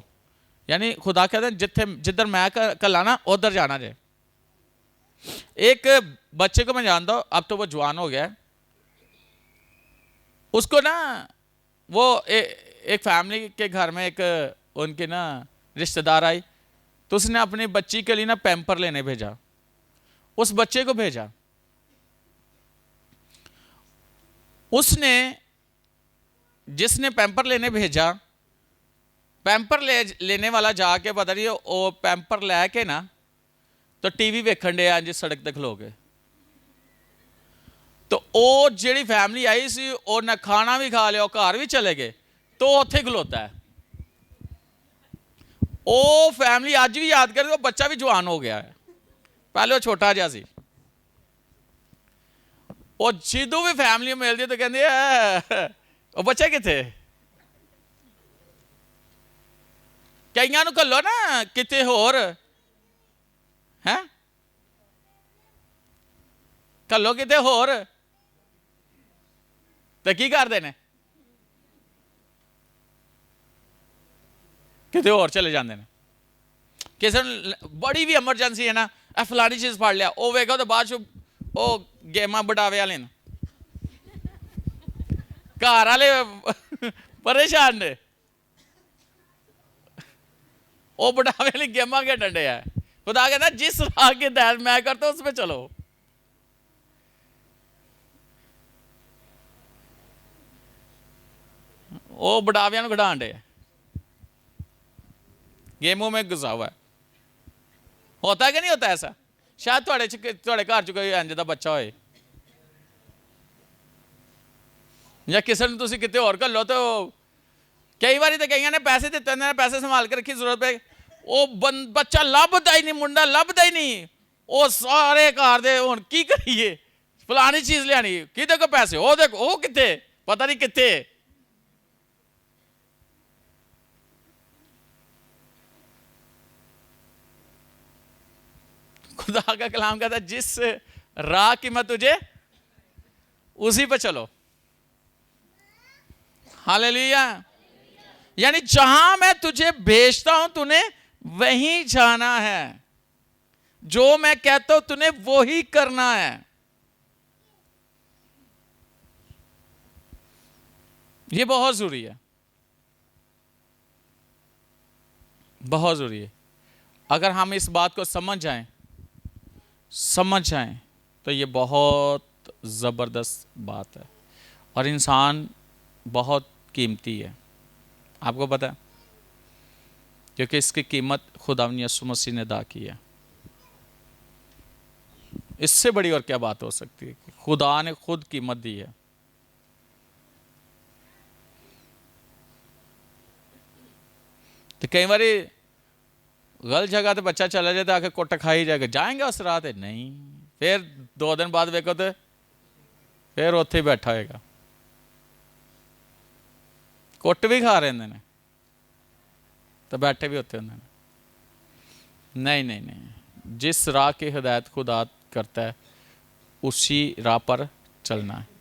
यानी खुदा कहते हैं जिथे जिधर मैं कल आना उधर जाना जाए। एक बच्चे को मैं जानता हूं, अब तो वो जवान हो गया है, उसको ना वो एक फैमिली के घर में एक उनके ना रिश्तेदार आई, तो उसने अपनी बच्ची के लिए ना पैम्पर लेने भेजा, उस बच्चे को भेजा। उसने जिसने पैम्पर लेने भेजा, पैम्पर लेने वाला जाके पता नहीं वो पैम्पर लैके ना तो टीवी वेखण डे आज सड़क ते खलो के, तो वो जिहड़ी फैमिली आई सी उन्हें खाना भी खा लिया, घर भी चले गए, तो उत्थे खलोता है। वो फैमिली अज भी याद करे, वो बच्चा भी जवान हो गया है, पहले वो छोटा जहा सी। वो जिदों भी फैमिली मिलती तो कहते वो बच्चा किथे, कईयां नूं घल्लो ना किते होर है, घल्लो किते होर तो की करते हैं, किते होर चले जाते हैं। किसी बड़ी भी एमरजेंसी है ना, फलानी चीज फड़ लिया, वो वेखो तो बाद वो गेमां बटावे वाले ने, घर वाले परेशान ने, वो बटावे वाली गेमां खेडन डे है। खुदा कहता जिस राह की हिदायत मैं करता उस पर चलो। वो बटाविया नूं खिडाण डे, गेमों में घुसा हुआ है। होता है कि नहीं होता ऐसा? शायद थोड़े घर च कोई इंज दा बच्चा होए, ਜਾਂ ਕਿਸੇ ਨੂੰ ਤੁਸੀਂ ਕਿਤੇ ਹੋਰ ਘੱਲੋ ਤੇ ਉਹ ਕਈ ਵਾਰੀ ਤਾਂ ਕਈਆਂ ਨੇ ਪੈਸੇ ਦਿੱਤੇ ਹੁੰਦੇ ਨੇ, ਪੈਸੇ ਸੰਭਾਲ ਕੇ ਰੱਖੀ, ਜ਼ਰੂਰਤ ਪਏ ਉਹ ਬੱਚਾ ਲੱਭਦਾ ਹੀ ਨਹੀਂ, ਮੁੰਡਾ ਲੱਭਦਾ ਹੀ ਨਹੀਂ, ਉਹ ਸਾਰੇ ਘਰ ਦੇ ਹੁਣ ਕੀ ਕਰੀਏ, ਫਲਾਣੀ ਚੀਜ਼ ਲਿਆਣੀ, ਕਿਹਦੇ ਕੋਲ ਪੈਸੇ, ਉਹ ਦੇਖੋ ਉਹ ਕਿੱਥੇ, पता नहीं कितने। खुदा का कलाम कहता है जिस राह की मैं तुझे उसी पे चलो। हालेलुया। यानी जहां मैं तुझे भेजता हूं तूने वहीं जाना है, जो मैं कहता हूं तूने वो ही करना है। ये बहुत जरूरी है, बहुत जरूरी है। अगर हम इस बात को समझ जाएं तो ये बहुत ज़बरदस्त बात है और इंसान बहुत कीमती है। आपको पता है, क्योंकि इसकी कीमत खुदावंद यीशु मसीह ने अदा की है। इससे बड़ी और क्या बात हो सकती है, खुदा ने खुद कीमत दी है। तो कई बार गलत जगह तो बच्चा चला जाए तो आके कुट खा ही जाएगा, जाएंगे उस राह ते नहीं, फिर 2 दिन बाद वेखो तो फिर उत्थे बैठा होएगा, कुट भी खा रहे हैं तो बैठे भी उत्थे होंगे। नहीं नहीं नहीं, जिस राह की हिदायत खुदा करता है उसी राह पर चलना है।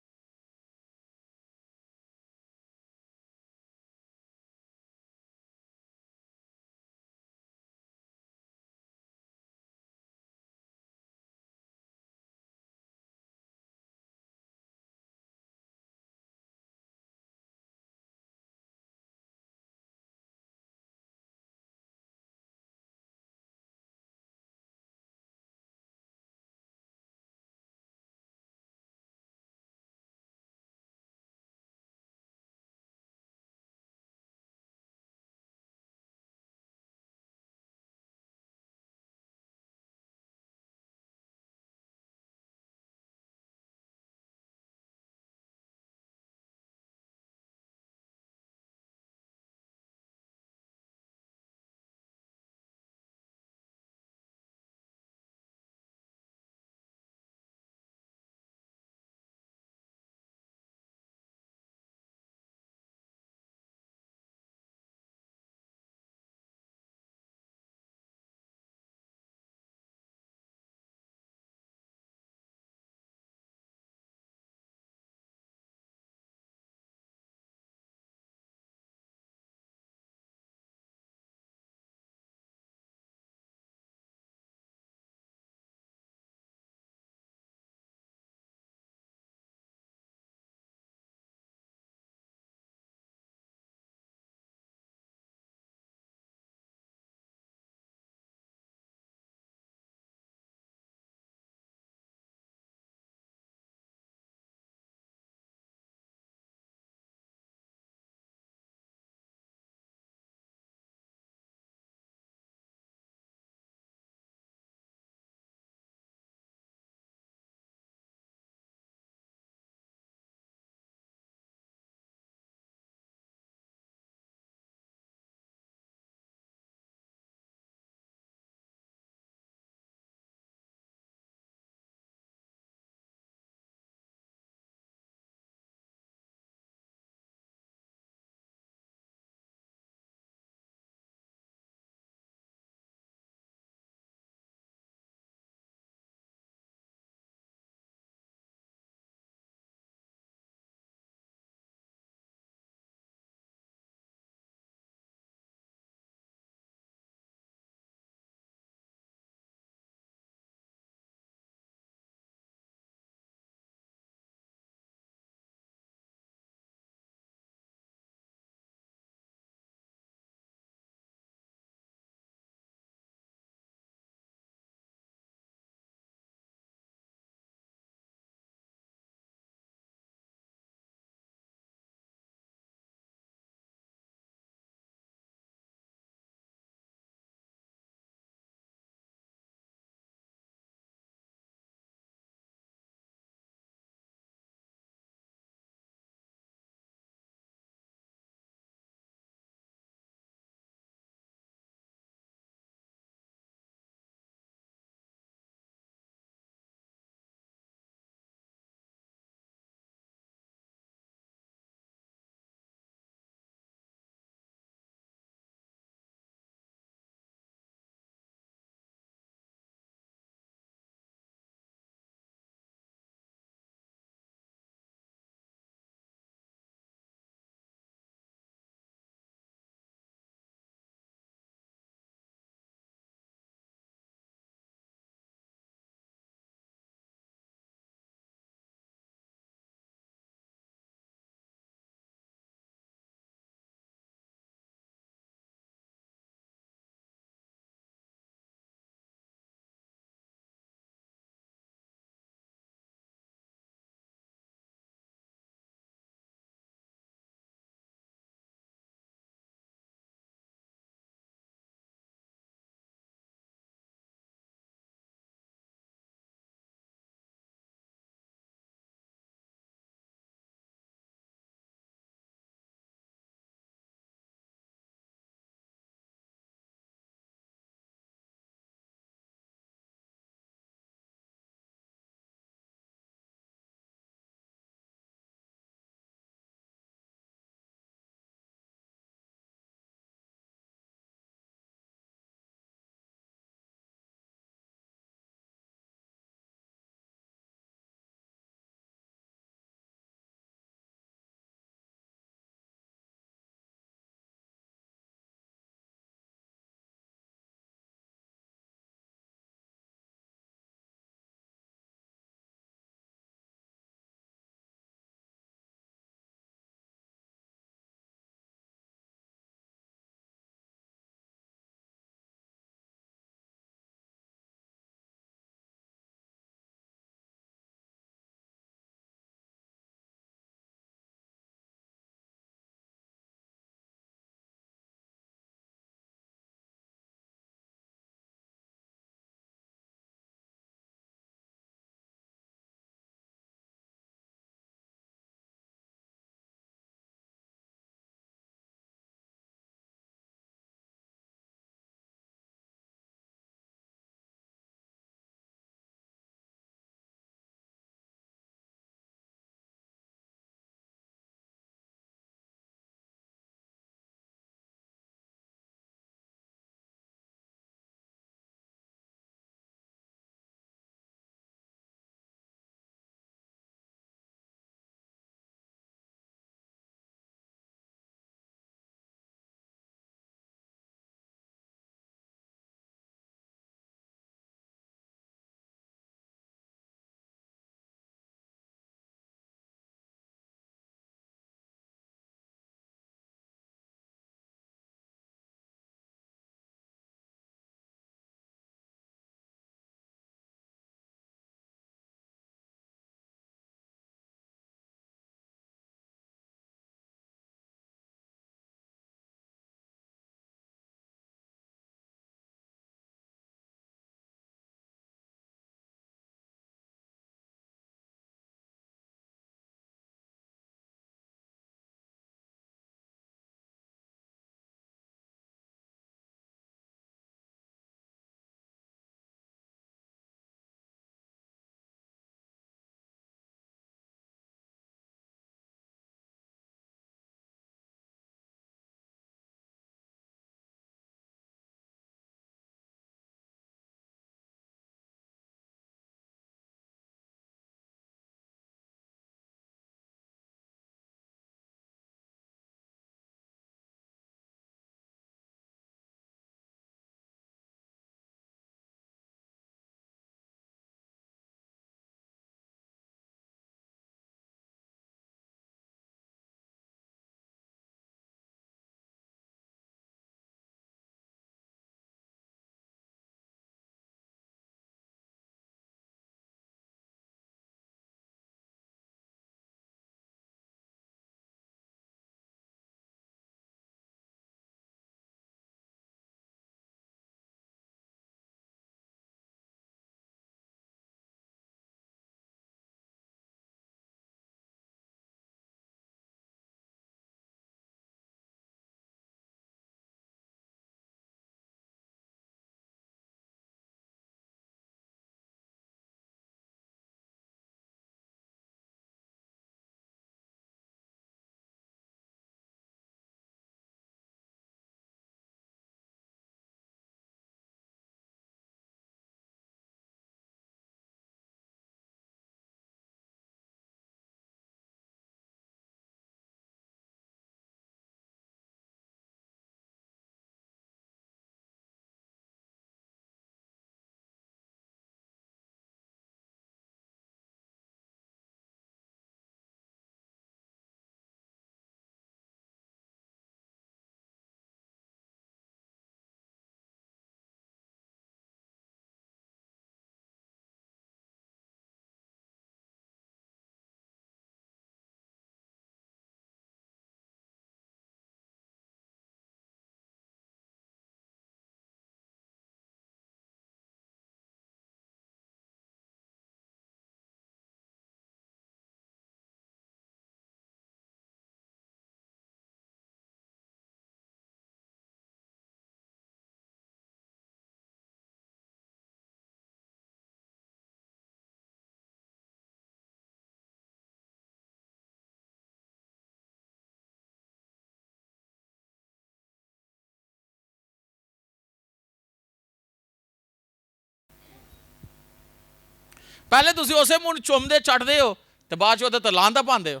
ਪਹਿਲੇ ਤੁਸੀਂ ਉਸੇ ਮੂੰਹ ਨੂੰ ਚੁੰਮਦੇ ਚੜਦੇ ਹੋ ਤੇ ਬਾਅਦ ਚ ਉਹਦੇ ਤੇ ਲਾਂਦਾ ਪਾਉਂਦੇ ਹੋ।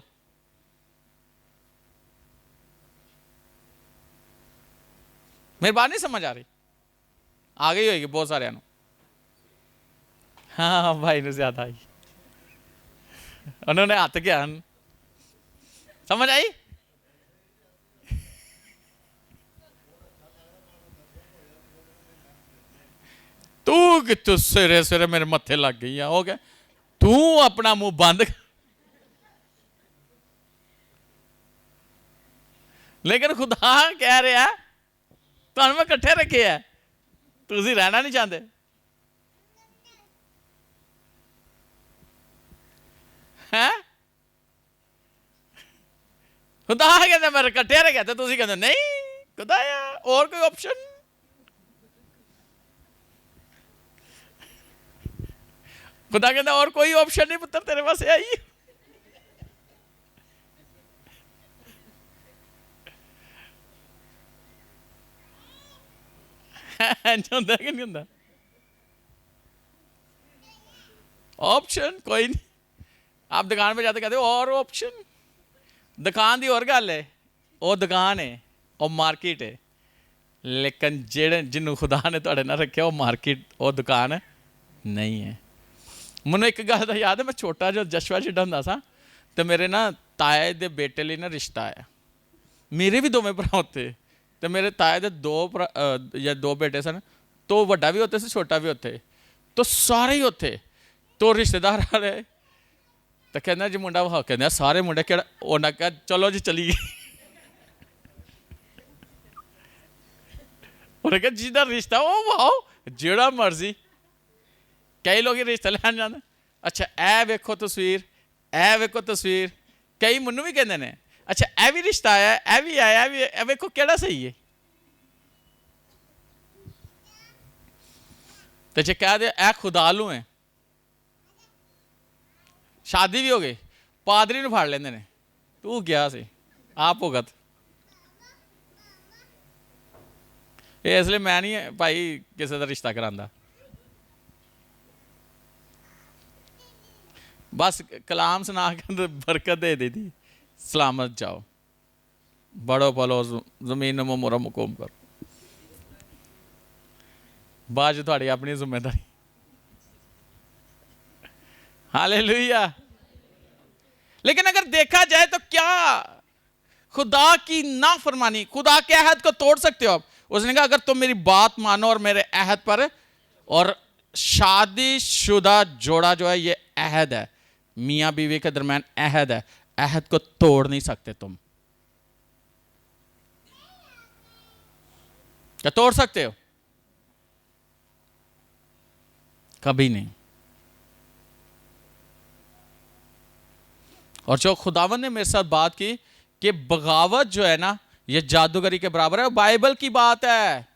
मेरी बात नहीं समझ आ रही? आ गई होगी बहुत सारे ਨੂੰ। हाँ भाई ने ज्यादा आई, उन्होंने हाथ किया, समझ आई? तू कितों सवेरे सवेरे मेरे मत्थे लग गई है, हो गया तू अपना मुंह बंद। लेकिन खुदा कह रहा है ਤੁਹਾਨੂੰ ਮੈਂ ਇਕੱਠੇ ਰੱਖਿਆ, ਤੁਸੀਂ ਰਹਿਣਾ ਨਹੀਂ ਚਾਹੁੰਦੇ। ਹੈ खुदा कहते मैं इकट्ठे रह गया, तो तुम कहते नहीं खुदा और कोई ऑप्शन? खुदा कहता और कोई ऑप्शन नहीं पुत्र तेरे पास आई। होता कि नहीं होता? ऑप्शन कोई नहीं। आप दुकान पे जाते कहते हो और ऑप्शन। दुकान की और गल है, वो दुकान है और मार्केट है, लेकिन जेड़े जिन्हों खुदा ने तुहाडे नाल रखिया वो मार्केट वो दुकान नहीं है। मैनू एक गल दा याद है, मैं छोटा जो जशवा छिड्डा हुंदा सा तो मेरे ना ताए दे बेटे लिए ना रिश्ता आया। मेरे भी दोवें भरा उत्थे, तो मेरे ताए दे दो बेटे सन, तो वड्डा भी उत्थे सी छोटा भी उत्थे, तो सारे ही उत्थे। तो रिश्तेदार आ रहे तो कहना जी मुंडा वहा, कहना सारे मुंडे केड़ा, उन्हें कहा चलो जी चली गई। उन्हें कहा जिहदा रिश्ता वो वाओ जेड़ा मर्जी। कई लोग रिश्ता लैन जाते, अच्छा ए वेखो तस्वीर, ए वेखो तस्वीर। कई मैनू भी कहते हैं अच्छा ए भी रिश्ता आया, ए भी आया, ए भी वेखो केड़ा सही है। तो जे कह दे ए खुदालू है, शादी भी हो गई, पादरी नूं फड़ लेंदे ने, तू गया सी आप भुगत। इसलिए मैं नहीं भाई किसी का रिश्ता करांदा, बस कलाम सुना के बरकत दे दी थी, सलामत जाओ, बड़ो पलो जमीन में मोरा मुकूम करो, बाद थोड़ी अपनी जिम्मेदारी। हालेलुया। लेकिन अगर देखा जाए तो क्या खुदा की नाफरमानी, खुदा के अहद को तोड़ सकते हो आप? उसने कहा अगर तुम मेरी बात मानो और मेरे अहद पर, और शादीशुदा जोड़ा जो है ये अहद है, मियाँ बीवी के दरमियान अहद है, अहद को तोड़ नहीं सकते तुम। क्या तोड़ सकते हो? कभी नहीं। और जो खुदावन ने मेरे साथ बात की कि बगावत जो है ना ये जादूगरी के बराबर है, बाइबल की बात है।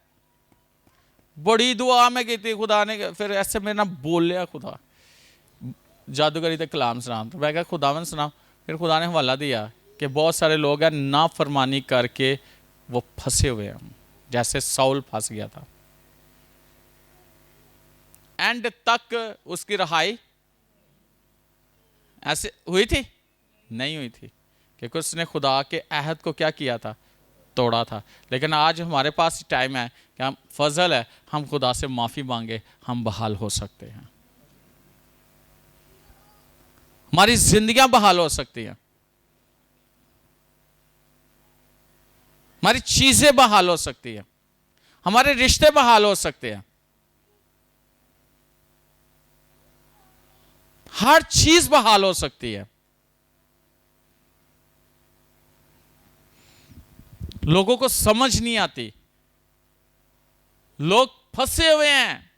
बड़ी दुआ में की थी, खुदा ने फिर ऐसे मेरे ना बोलिया खुदा जादूगरी ते कलाम सुना, तो मैं कहा खुदावन सुना। फिर खुदा ने हवाला दिया कि बहुत सारे लोग हैं नाफरमानी करके वो फंसे हुए हैं, जैसे साउल फंस गया था। एंड तक उसकी रहाई ऐसे हुई थी? नहीं हुई थी, क्योंकि उसने खुदा के अहद को क्या किया था? तोड़ा था। लेकिन आज हमारे पास टाइम है कि हम फजल है, हम खुदा से माफ़ी मांगे, हम बहाल हो सकते हैं, हमारी जिंदगियां बहाल हो सकती हैं, हमारी चीजें बहाल हो सकती हैं, हमारे रिश्ते बहाल हो सकते हैं, हर चीज बहाल हो सकती है। लोगों को समझ नहीं आती, लोग फंसे हुए हैं।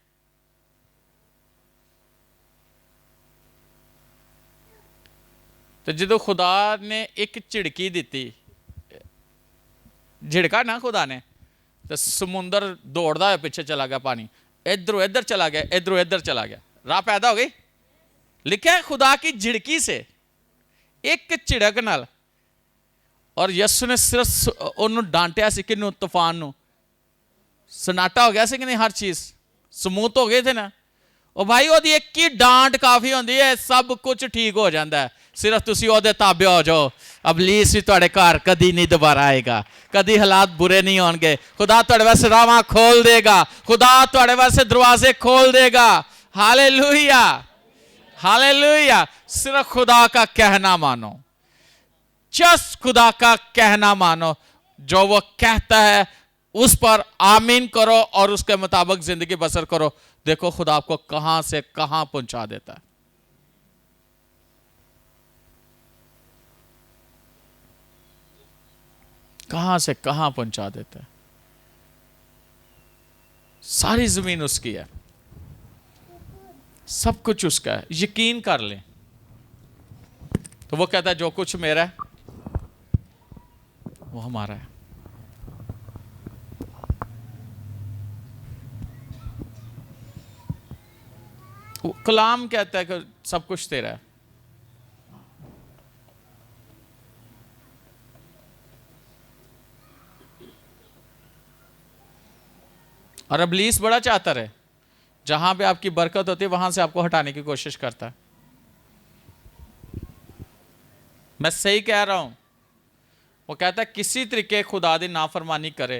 तो जो खुदा ने एक झिड़की दी, झिड़का ना खुदा ने, तो समुंदर दौड़ता है पीछे चला गया, पानी इधरों इधर चला गया, इधरों इधर चला गया, राह पैदा हो गई। लिखा है खुदा की झिड़की से, एक झिड़क नाल। और यसु ने सिर्फ उन्होंने डांटिया सी कि तूफान नू, सन्नाटा हो गया सी कि नहीं, हर चीज समूत हो गए थे ना। ਉਹ ਭਾਈ ਉਹਦੀ ਇੱਕ ਹੀ ਡਾਂਟ ਕਾਫੀ ਹੁੰਦੀ ਹੈ, ਸਭ ਕੁਝ ਠੀਕ ਹੋ ਜਾਂਦਾ ਹੈ। ਸਿਰਫ ਤੁਸੀਂ ਉਹਦੇ ਤਾਬੇ ਹੋ ਜਾਓ। ਅਬਲੀਸ ਵੀ ਤੁਹਾਡੇ ਘਰ ਕਦੀ ਨਹੀਂ ਦੁਬਾਰਾ ਆਏਗਾ, ਕਦੀ ਹਾਲਾਤ ਬੁਰੇ ਨਹੀਂ ਹੋਣਗੇ। ਖੁਦਾ ਤੁਹਾਡੇ ਵਾਸਤੇ ਰਾਹਾਂ ਖੋਲ ਦੇਗਾ, ਖੁਦਾ ਤੁਹਾਡੇ ਵਾਸਤੇ दरवाजे खोल देगा। Hallelujah, hallelujah. सिर्फ खुदा का कहना मानो, जस्ट खुदा का कहना मानो। जो वो कहता है उस पर आमीन करो और उसके मुताबिक जिंदगी बसर करो। देखो खुदा आपको कहां से कहां पहुंचा देता है। कहां से कहां पहुंचा देता है। सारी जमीन उसकी है, सब कुछ उसका है, यकीन कर लें। तो वो कहता है जो कुछ मेरा है वो हमारा है। कलाम कहता है कि सब कुछ तेरा है। और इब्लीस बड़ा चातर है, जहां पे आपकी बरकत होती है वहां से आपको हटाने की कोशिश करता है। मैं सही कह रहा हूं। वो कहता है किसी तरीके खुदा दी नाफरमानी करे।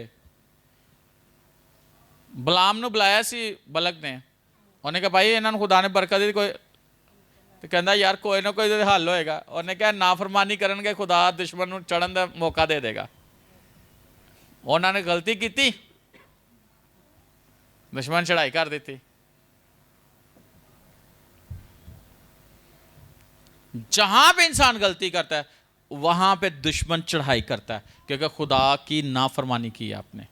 बलाम ਨੂੰ ਬੁਲਾਇਆ ਸੀ ਬਲਕ ਨੇ, ਉਹਨੇ ਕਿਹਾ ਭਾਈ ਇਹਨਾਂ ਨੂੰ ਖੁਦਾ ਨੇ ਬਰਕਤ ਦਿੱਤੀ, ਕੋਈ ਤੇ ਕਹਿੰਦਾ ਯਾਰ ਕੋਈ ਨਾ ਕੋਈ ਹੱਲ ਹੋਏਗਾ। ਉਹਨੇ ਕਿਹਾ ਨਾਫਰਮਾਨੀ ਕਰਨਗੇ ਖੁਦਾ ਦੁਸ਼ਮਣ ਨੂੰ ਚੜਨ ਦਾ ਮੌਕਾ ਦੇ ਦੇਗਾ। ਉਹਨਾਂ ਨੇ ਗਲਤੀ ਕੀਤੀ, दुश्मन चढ़ाई कर देती। जहां पे इंसान गलती करता है वहां पे दुश्मन चढ़ाई करता है, क्योंकि खुदा की नाफरमानी की है आपने।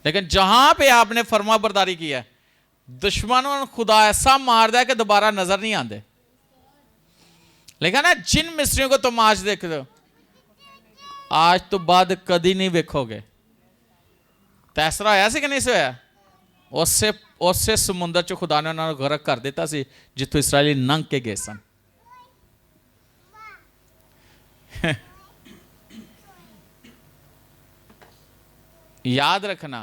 लेकिन जहां पे आपने फर्मा बरदारी की है, दुश्मनों ने खुदा ऐसा मार दिया कि दोबारा नजर नहीं आते। लेकिन ना जिन मिस्त्रियों को तुम आज देखते हो, आज तो बाद कभी नहीं देखोगे। ਤੈਸਰਾ ਹੋਇਆ ਸੀ ਕਿ ਨਹੀਂ ਸੀ ਹੋਇਆ? ਉਸੇ ਸਮੁੰਦਰ ਚ ਖੁਦਾ ਨੇ ਉਹਨਾਂ ਨੂੰ ਗਰਕ ਕਰ ਦਿੱਤਾ ਸੀ ਜਿੱਥੋਂ ਇਸਰਾਇਲੀ ਲੰਘ ਕੇ ਗਏ ਸਨ। याद रखना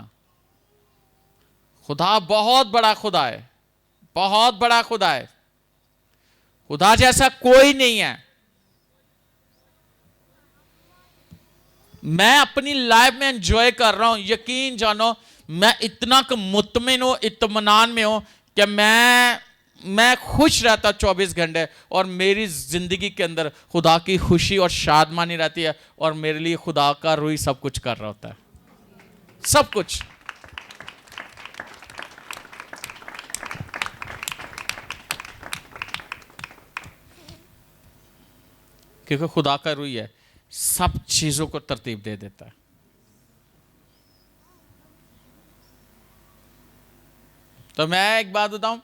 खुदा बहुत बड़ा खुदा है, बहुत बड़ा खुदा है। खुदा जैसा कोई नहीं है। मैं अपनी लाइफ में एंजॉय कर रहा हूं, यकीन जानो मैं इतना मुतमिन हूं, इत्मीनान में हूं कि मैं खुश रहता 24 घंटे, और मेरी जिंदगी के अंदर खुदा की खुशी और शादमानी रहती है, और मेरे लिए खुदा का रूही सब कुछ कर रहा होता है, सब कुछ। क्योंकि खुदा का रूही है, सब चीजों को तरतीब दे देता है। तो मैं एक बात बताऊं,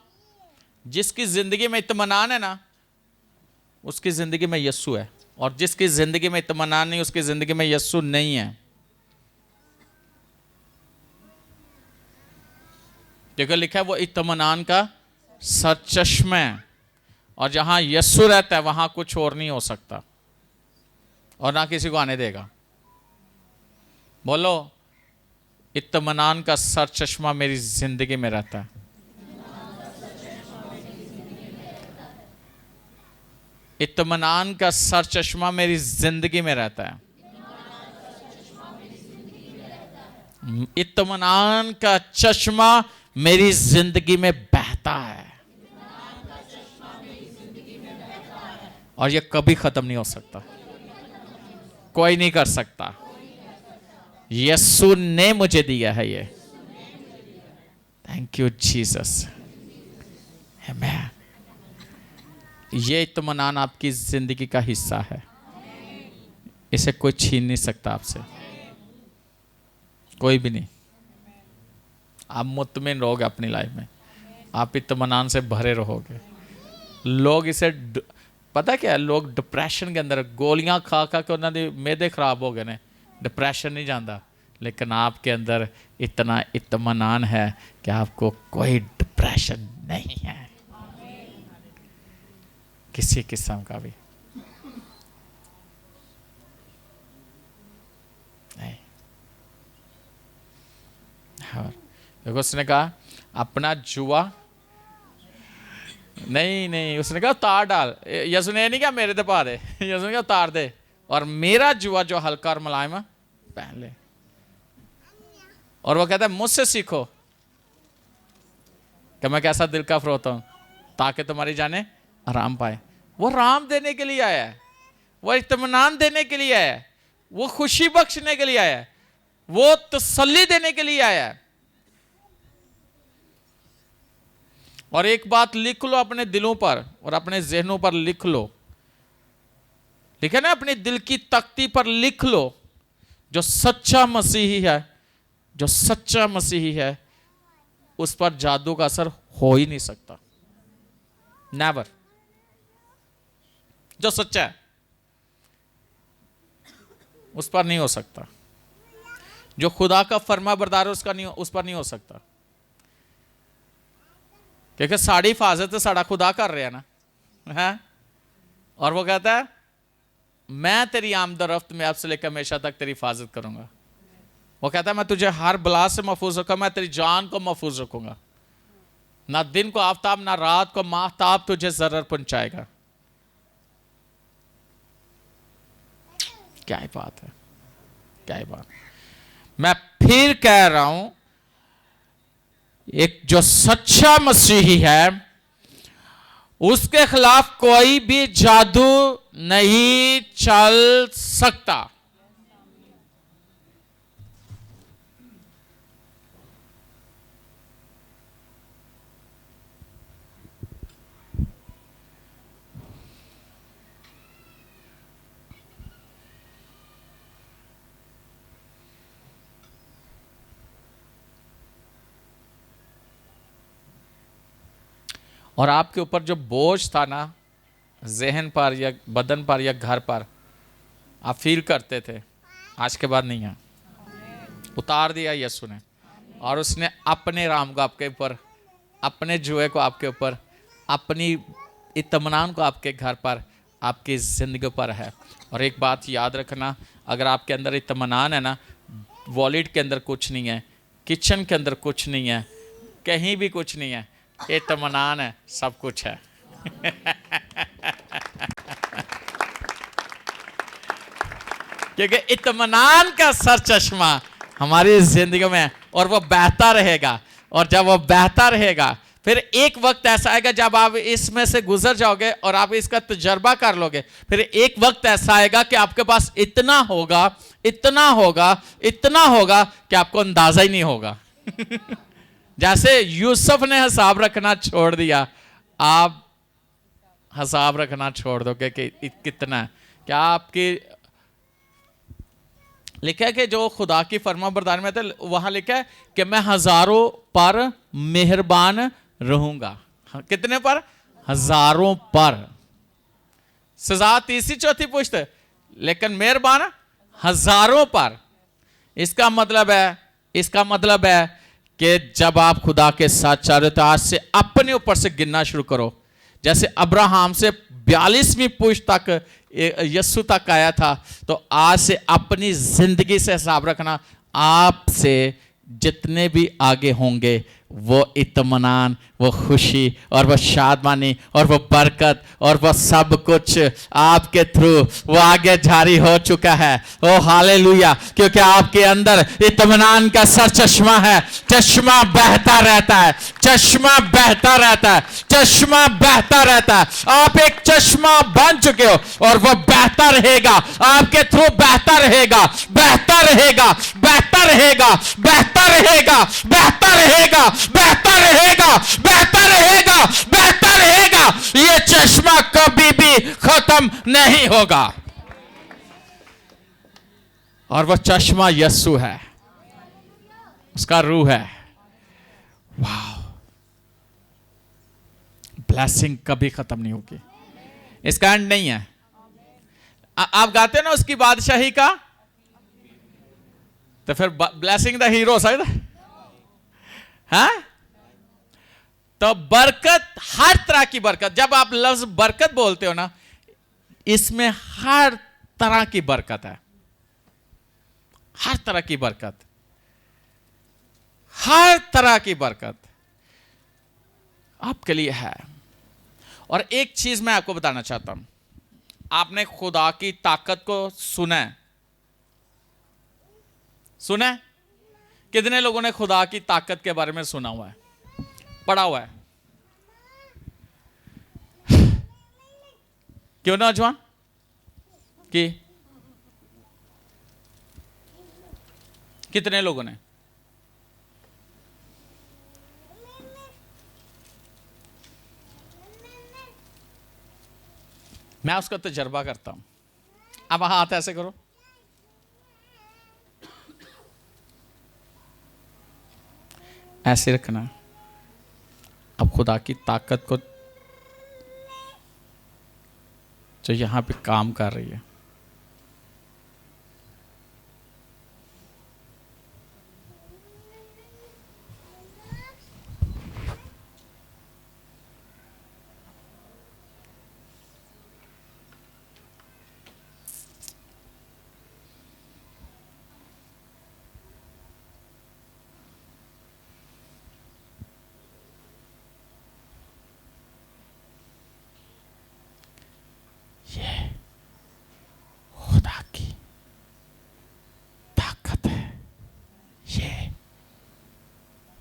जिसकी जिंदगी में इत्मीनान है ना, उसकी जिंदगी में यस्सु है, और जिसकी जिंदगी में इत्मीनान नहीं, उसकी जिंदगी में यस्सु नहीं है। क्योंकि लिखा है वो इत्मीनान का सरचश्मा है, और जहां यस्सु रहता है वहां कुछ और नहीं हो सकता, और ना किसी को आने देगा। बोलो, इत्मीनान का सर चश्मा मेरी जिंदगी में रहता है। इत्मीनान का सर चश्मा मेरी जिंदगी में रहता है। इत्मीनान का चश्मा मेरी जिंदगी में बहता है, और यह कभी खत्म नहीं हो सकता, कोई नहीं कर सकता। यीशु ने मुझे दिया है ये। Thank you Jesus. आमीन। ये इत्मीनान आपकी जिंदगी का हिस्सा है, इसे कोई छीन नहीं सकता आपसे, कोई भी नहीं। आप मुतमिन रहोगे अपनी लाइफ में, आप इत्मीनान से भरे रहोगे। लोग इसे पता क्या है, लोग डिप्रेशन के अंदर गोलियां खा खा के उन्होंने मेदे खराब हो गए ने, डिप्रेशन नहीं जाता। लेकिन आपके अंदर इतना इत्मीनान है कि आपको कोई डिप्रेशन नहीं है, किसी किस्म का भी नहीं। और देखो उसने कहा अपना जुआ नहीं नहीं, उसने कहा उतार डाल। यसु ने नहीं कहा मेरे ते पा दे, यसु ने कहा उतार दे और मेरा जुआ जो हल्का और मुलायम है पहन ले। और वो कहता है मुझसे सीखो कि मैं कैसा दिल का फरोहत हूं ताकि तुम्हारी जाने आराम पाए। वो राम देने के लिए आया है, वो इत्मीनान देने के लिए आया है, वो खुशी बख्शने के लिए आया है, वो तसल्ली देने के लिए आया है। और एक बात लिख लो अपने दिलों पर और अपने जहनों पर लिख लो, लिखे ना, अपने दिल की तख्ती पर लिख लो, जो सच्चा मसीही है, जो सच्चा मसीही है उस पर जादू का असर हो ही नहीं सकता, नेवर। जो सच्चा है उस पर नहीं हो सकता, जो खुदा का फर्मा बरदार है उसका नहीं, उस पर नहीं हो सकता, क्योंकि साड़ी हिफाजत साड़ा खुदा कर रहे हैं ना, है। और वो कहता है मैं तेरी आमदरफ्त में अब से लेकर हमेशा तक तेरी हिफाजत करूंगा। वो कहता है मैं तुझे हर बला से महफूज रखूंगा, मैं तेरी जान को महफूज रखूंगा, ना दिन को आफताब ना रात को माहताब तुझे जरर पहुंचाएगा। क्या ही बात है, क्या ही बात। मैं फिर कह रहा हूं, एक जो सच्चा मसीही है उसके खिलाफ कोई भी जादू नहीं चल सकता। और आपके ऊपर जो बोझ था ना, जहन पर या बदन पर या घर पर, आप फील करते थे, आज के बाद नहीं है, उतार दिया यीशु ने। और उसने अपने राम को आपके ऊपर, अपने जुए को आपके ऊपर, अपनी इत्मीनान को आपके घर पर, आपकी जिंदगी पर है। और एक बात याद रखना, अगर आपके अंदर इत्मीनान है ना, वॉलेट के अंदर कुछ नहीं है, किचन के अंदर कुछ नहीं है, कहीं भी कुछ नहीं है, इत्मीनान है, सब कुछ है। क्योंकि इत्मीनान का सर चश्मा हमारी जिंदगी में है और वो बहता रहेगा। और जब वो बहता रहेगा फिर एक वक्त ऐसा आएगा जब आप इसमें से गुजर जाओगे और आप इसका तजर्बा कर लोगे। फिर एक वक्त ऐसा आएगा कि आपके पास इतना होगा, इतना होगा, इतना होगा कि आपको अंदाजा ही नहीं होगा। जैसे यूसुफ ने हिसाब रखना छोड़ दिया, आप हिसाब रखना छोड़ दोगे कि कितना है। क्या आपकी लिखा है कि जो खुदा की फर्मा बरदारी में थे, वहां लिखा है कि मैं हजारों पर मेहरबान रहूंगा। कितने पर? हजारों पर। सजा तीसरी चौथी पुश्त, लेकिन मेहरबान हजारों पर। इसका मतलब है कि जब आप खुदा के साथ चल रहे हो तो आज से अपने ऊपर से गिनना शुरू करो। जैसे अब्राहम से 42वीं पुश्त तक यीशु तक आया था, तो आज से अपनी जिंदगी से हिसाब रखना। आपसे जितने भी आगे होंगे वो इत्मीनान, वो खुशी और वो शादमानी और वो बरकत और वो सब कुछ आपके थ्रू वो आगे जारी हो चुका है। ओ हालेलुया! क्योंकि आपके अंदर इत्मीनान का सर चश्मा है। चश्मा बहता रहता है, चश्मा बहता रहता है, चश्मा बहता रहता है। आप एक चश्मा बन चुके हो और वो बहता रहेगा, आपके थ्रू बहता रहेगा, बहता रहेगा, बहता रहेगा, बहता रहेगा, बहता रहेगा, बहता रहेगा, बहता रहेगा, बहता रहेगा। ये चश्मा कभी भी खत्म नहीं होगा। और वह चश्मा यीशु है, उसका रूह है। वाह! ब्लेसिंग कभी खत्म नहीं होगी, इसका एंड नहीं है। आप गाते हैं ना उसकी बादशाही का, तो फिर ब्लेसिंग द हीरो हो सकता है? हाँ? तो बरकत, हर तरह की बरकत। जब आप लफ्ज बरकत बोलते हो ना, इसमें हर तरह की बरकत है, हर तरह की बरकत, हर तरह की बरकत। आपके लिए है। और एक चीज मैं आपको बताना चाहता हूं, आपने खुदा की ताकत को सुना है? सुना है? कितने लोगों ने खुदा की ताकत के बारे में सुना हुआ है, पढ़ा हुआ है? क्यों नौजवान कि कितने लोगों ने? मैं उसका तजर्बा करता हूं। अब हाथ ऐसे करो। ऐसे रखना। अब खुदा की ताकत को जो यहां पे काम कर रही है, खुदा की ताकत है। ये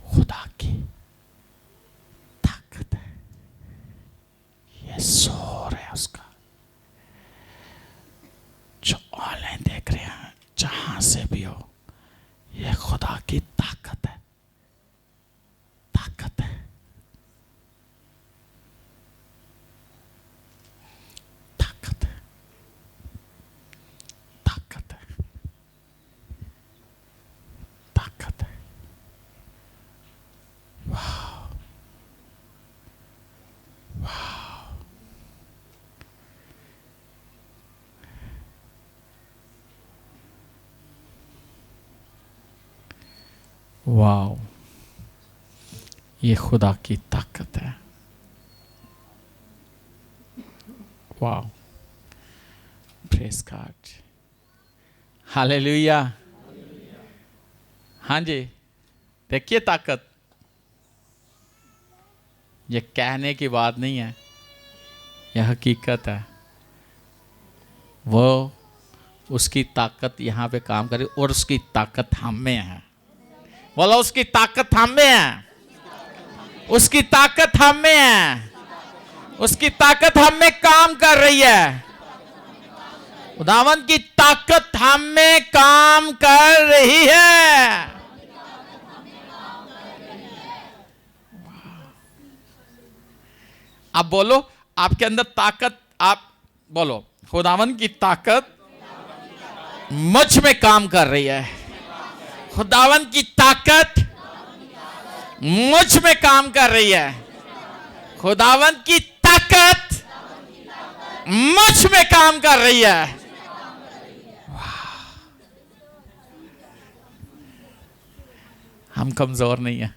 खुदा की ताकत है। ये जोर है उसका। जो ऑनलाइन देख रहे हैं, जहां से भी हो, ये खुदा की ताकत है। ताकत है। ताकत है। ताकत है। ताकत है। वाह, वाह, वाह, ये खुदा की ताकत है। वाह, प्रेज गॉड, हालेलुया। हाँ जी, देखिए ताकत, ये कहने की बात नहीं है, यह हकीकत है। वो उसकी ताकत यहाँ पे काम करे और उसकी ताकत हम में है। बोलो, उसकी ताकत हम में है। उसकी ताकत हम में है। उसकी ताकत हम में काम कर रही है। खुदावंद की ताकत हम में काम कर रही है। आप बोलो, आपके अंदर ताकत, आप बोलो, खुदावंद की ताकत मुझ में काम कर रही है। खुदावंद की ताकत मुझ में काम कर रही है। खुदावंद की ताकत मुझ में काम कर रही है। हम कमजोर नहीं है,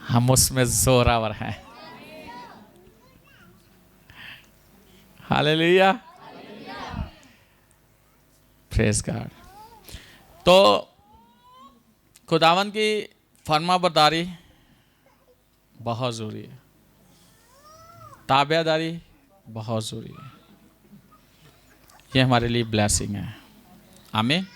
हम उसमें जोरावर हैं। Hallelujah, praise God. तो खुदावंद की फरमाबरदारी बहुत ज़रूरी है। ताबेदारी बहुत ज़रूरी है। ये हमारे लिए ब्लेसिंग है। आमीन।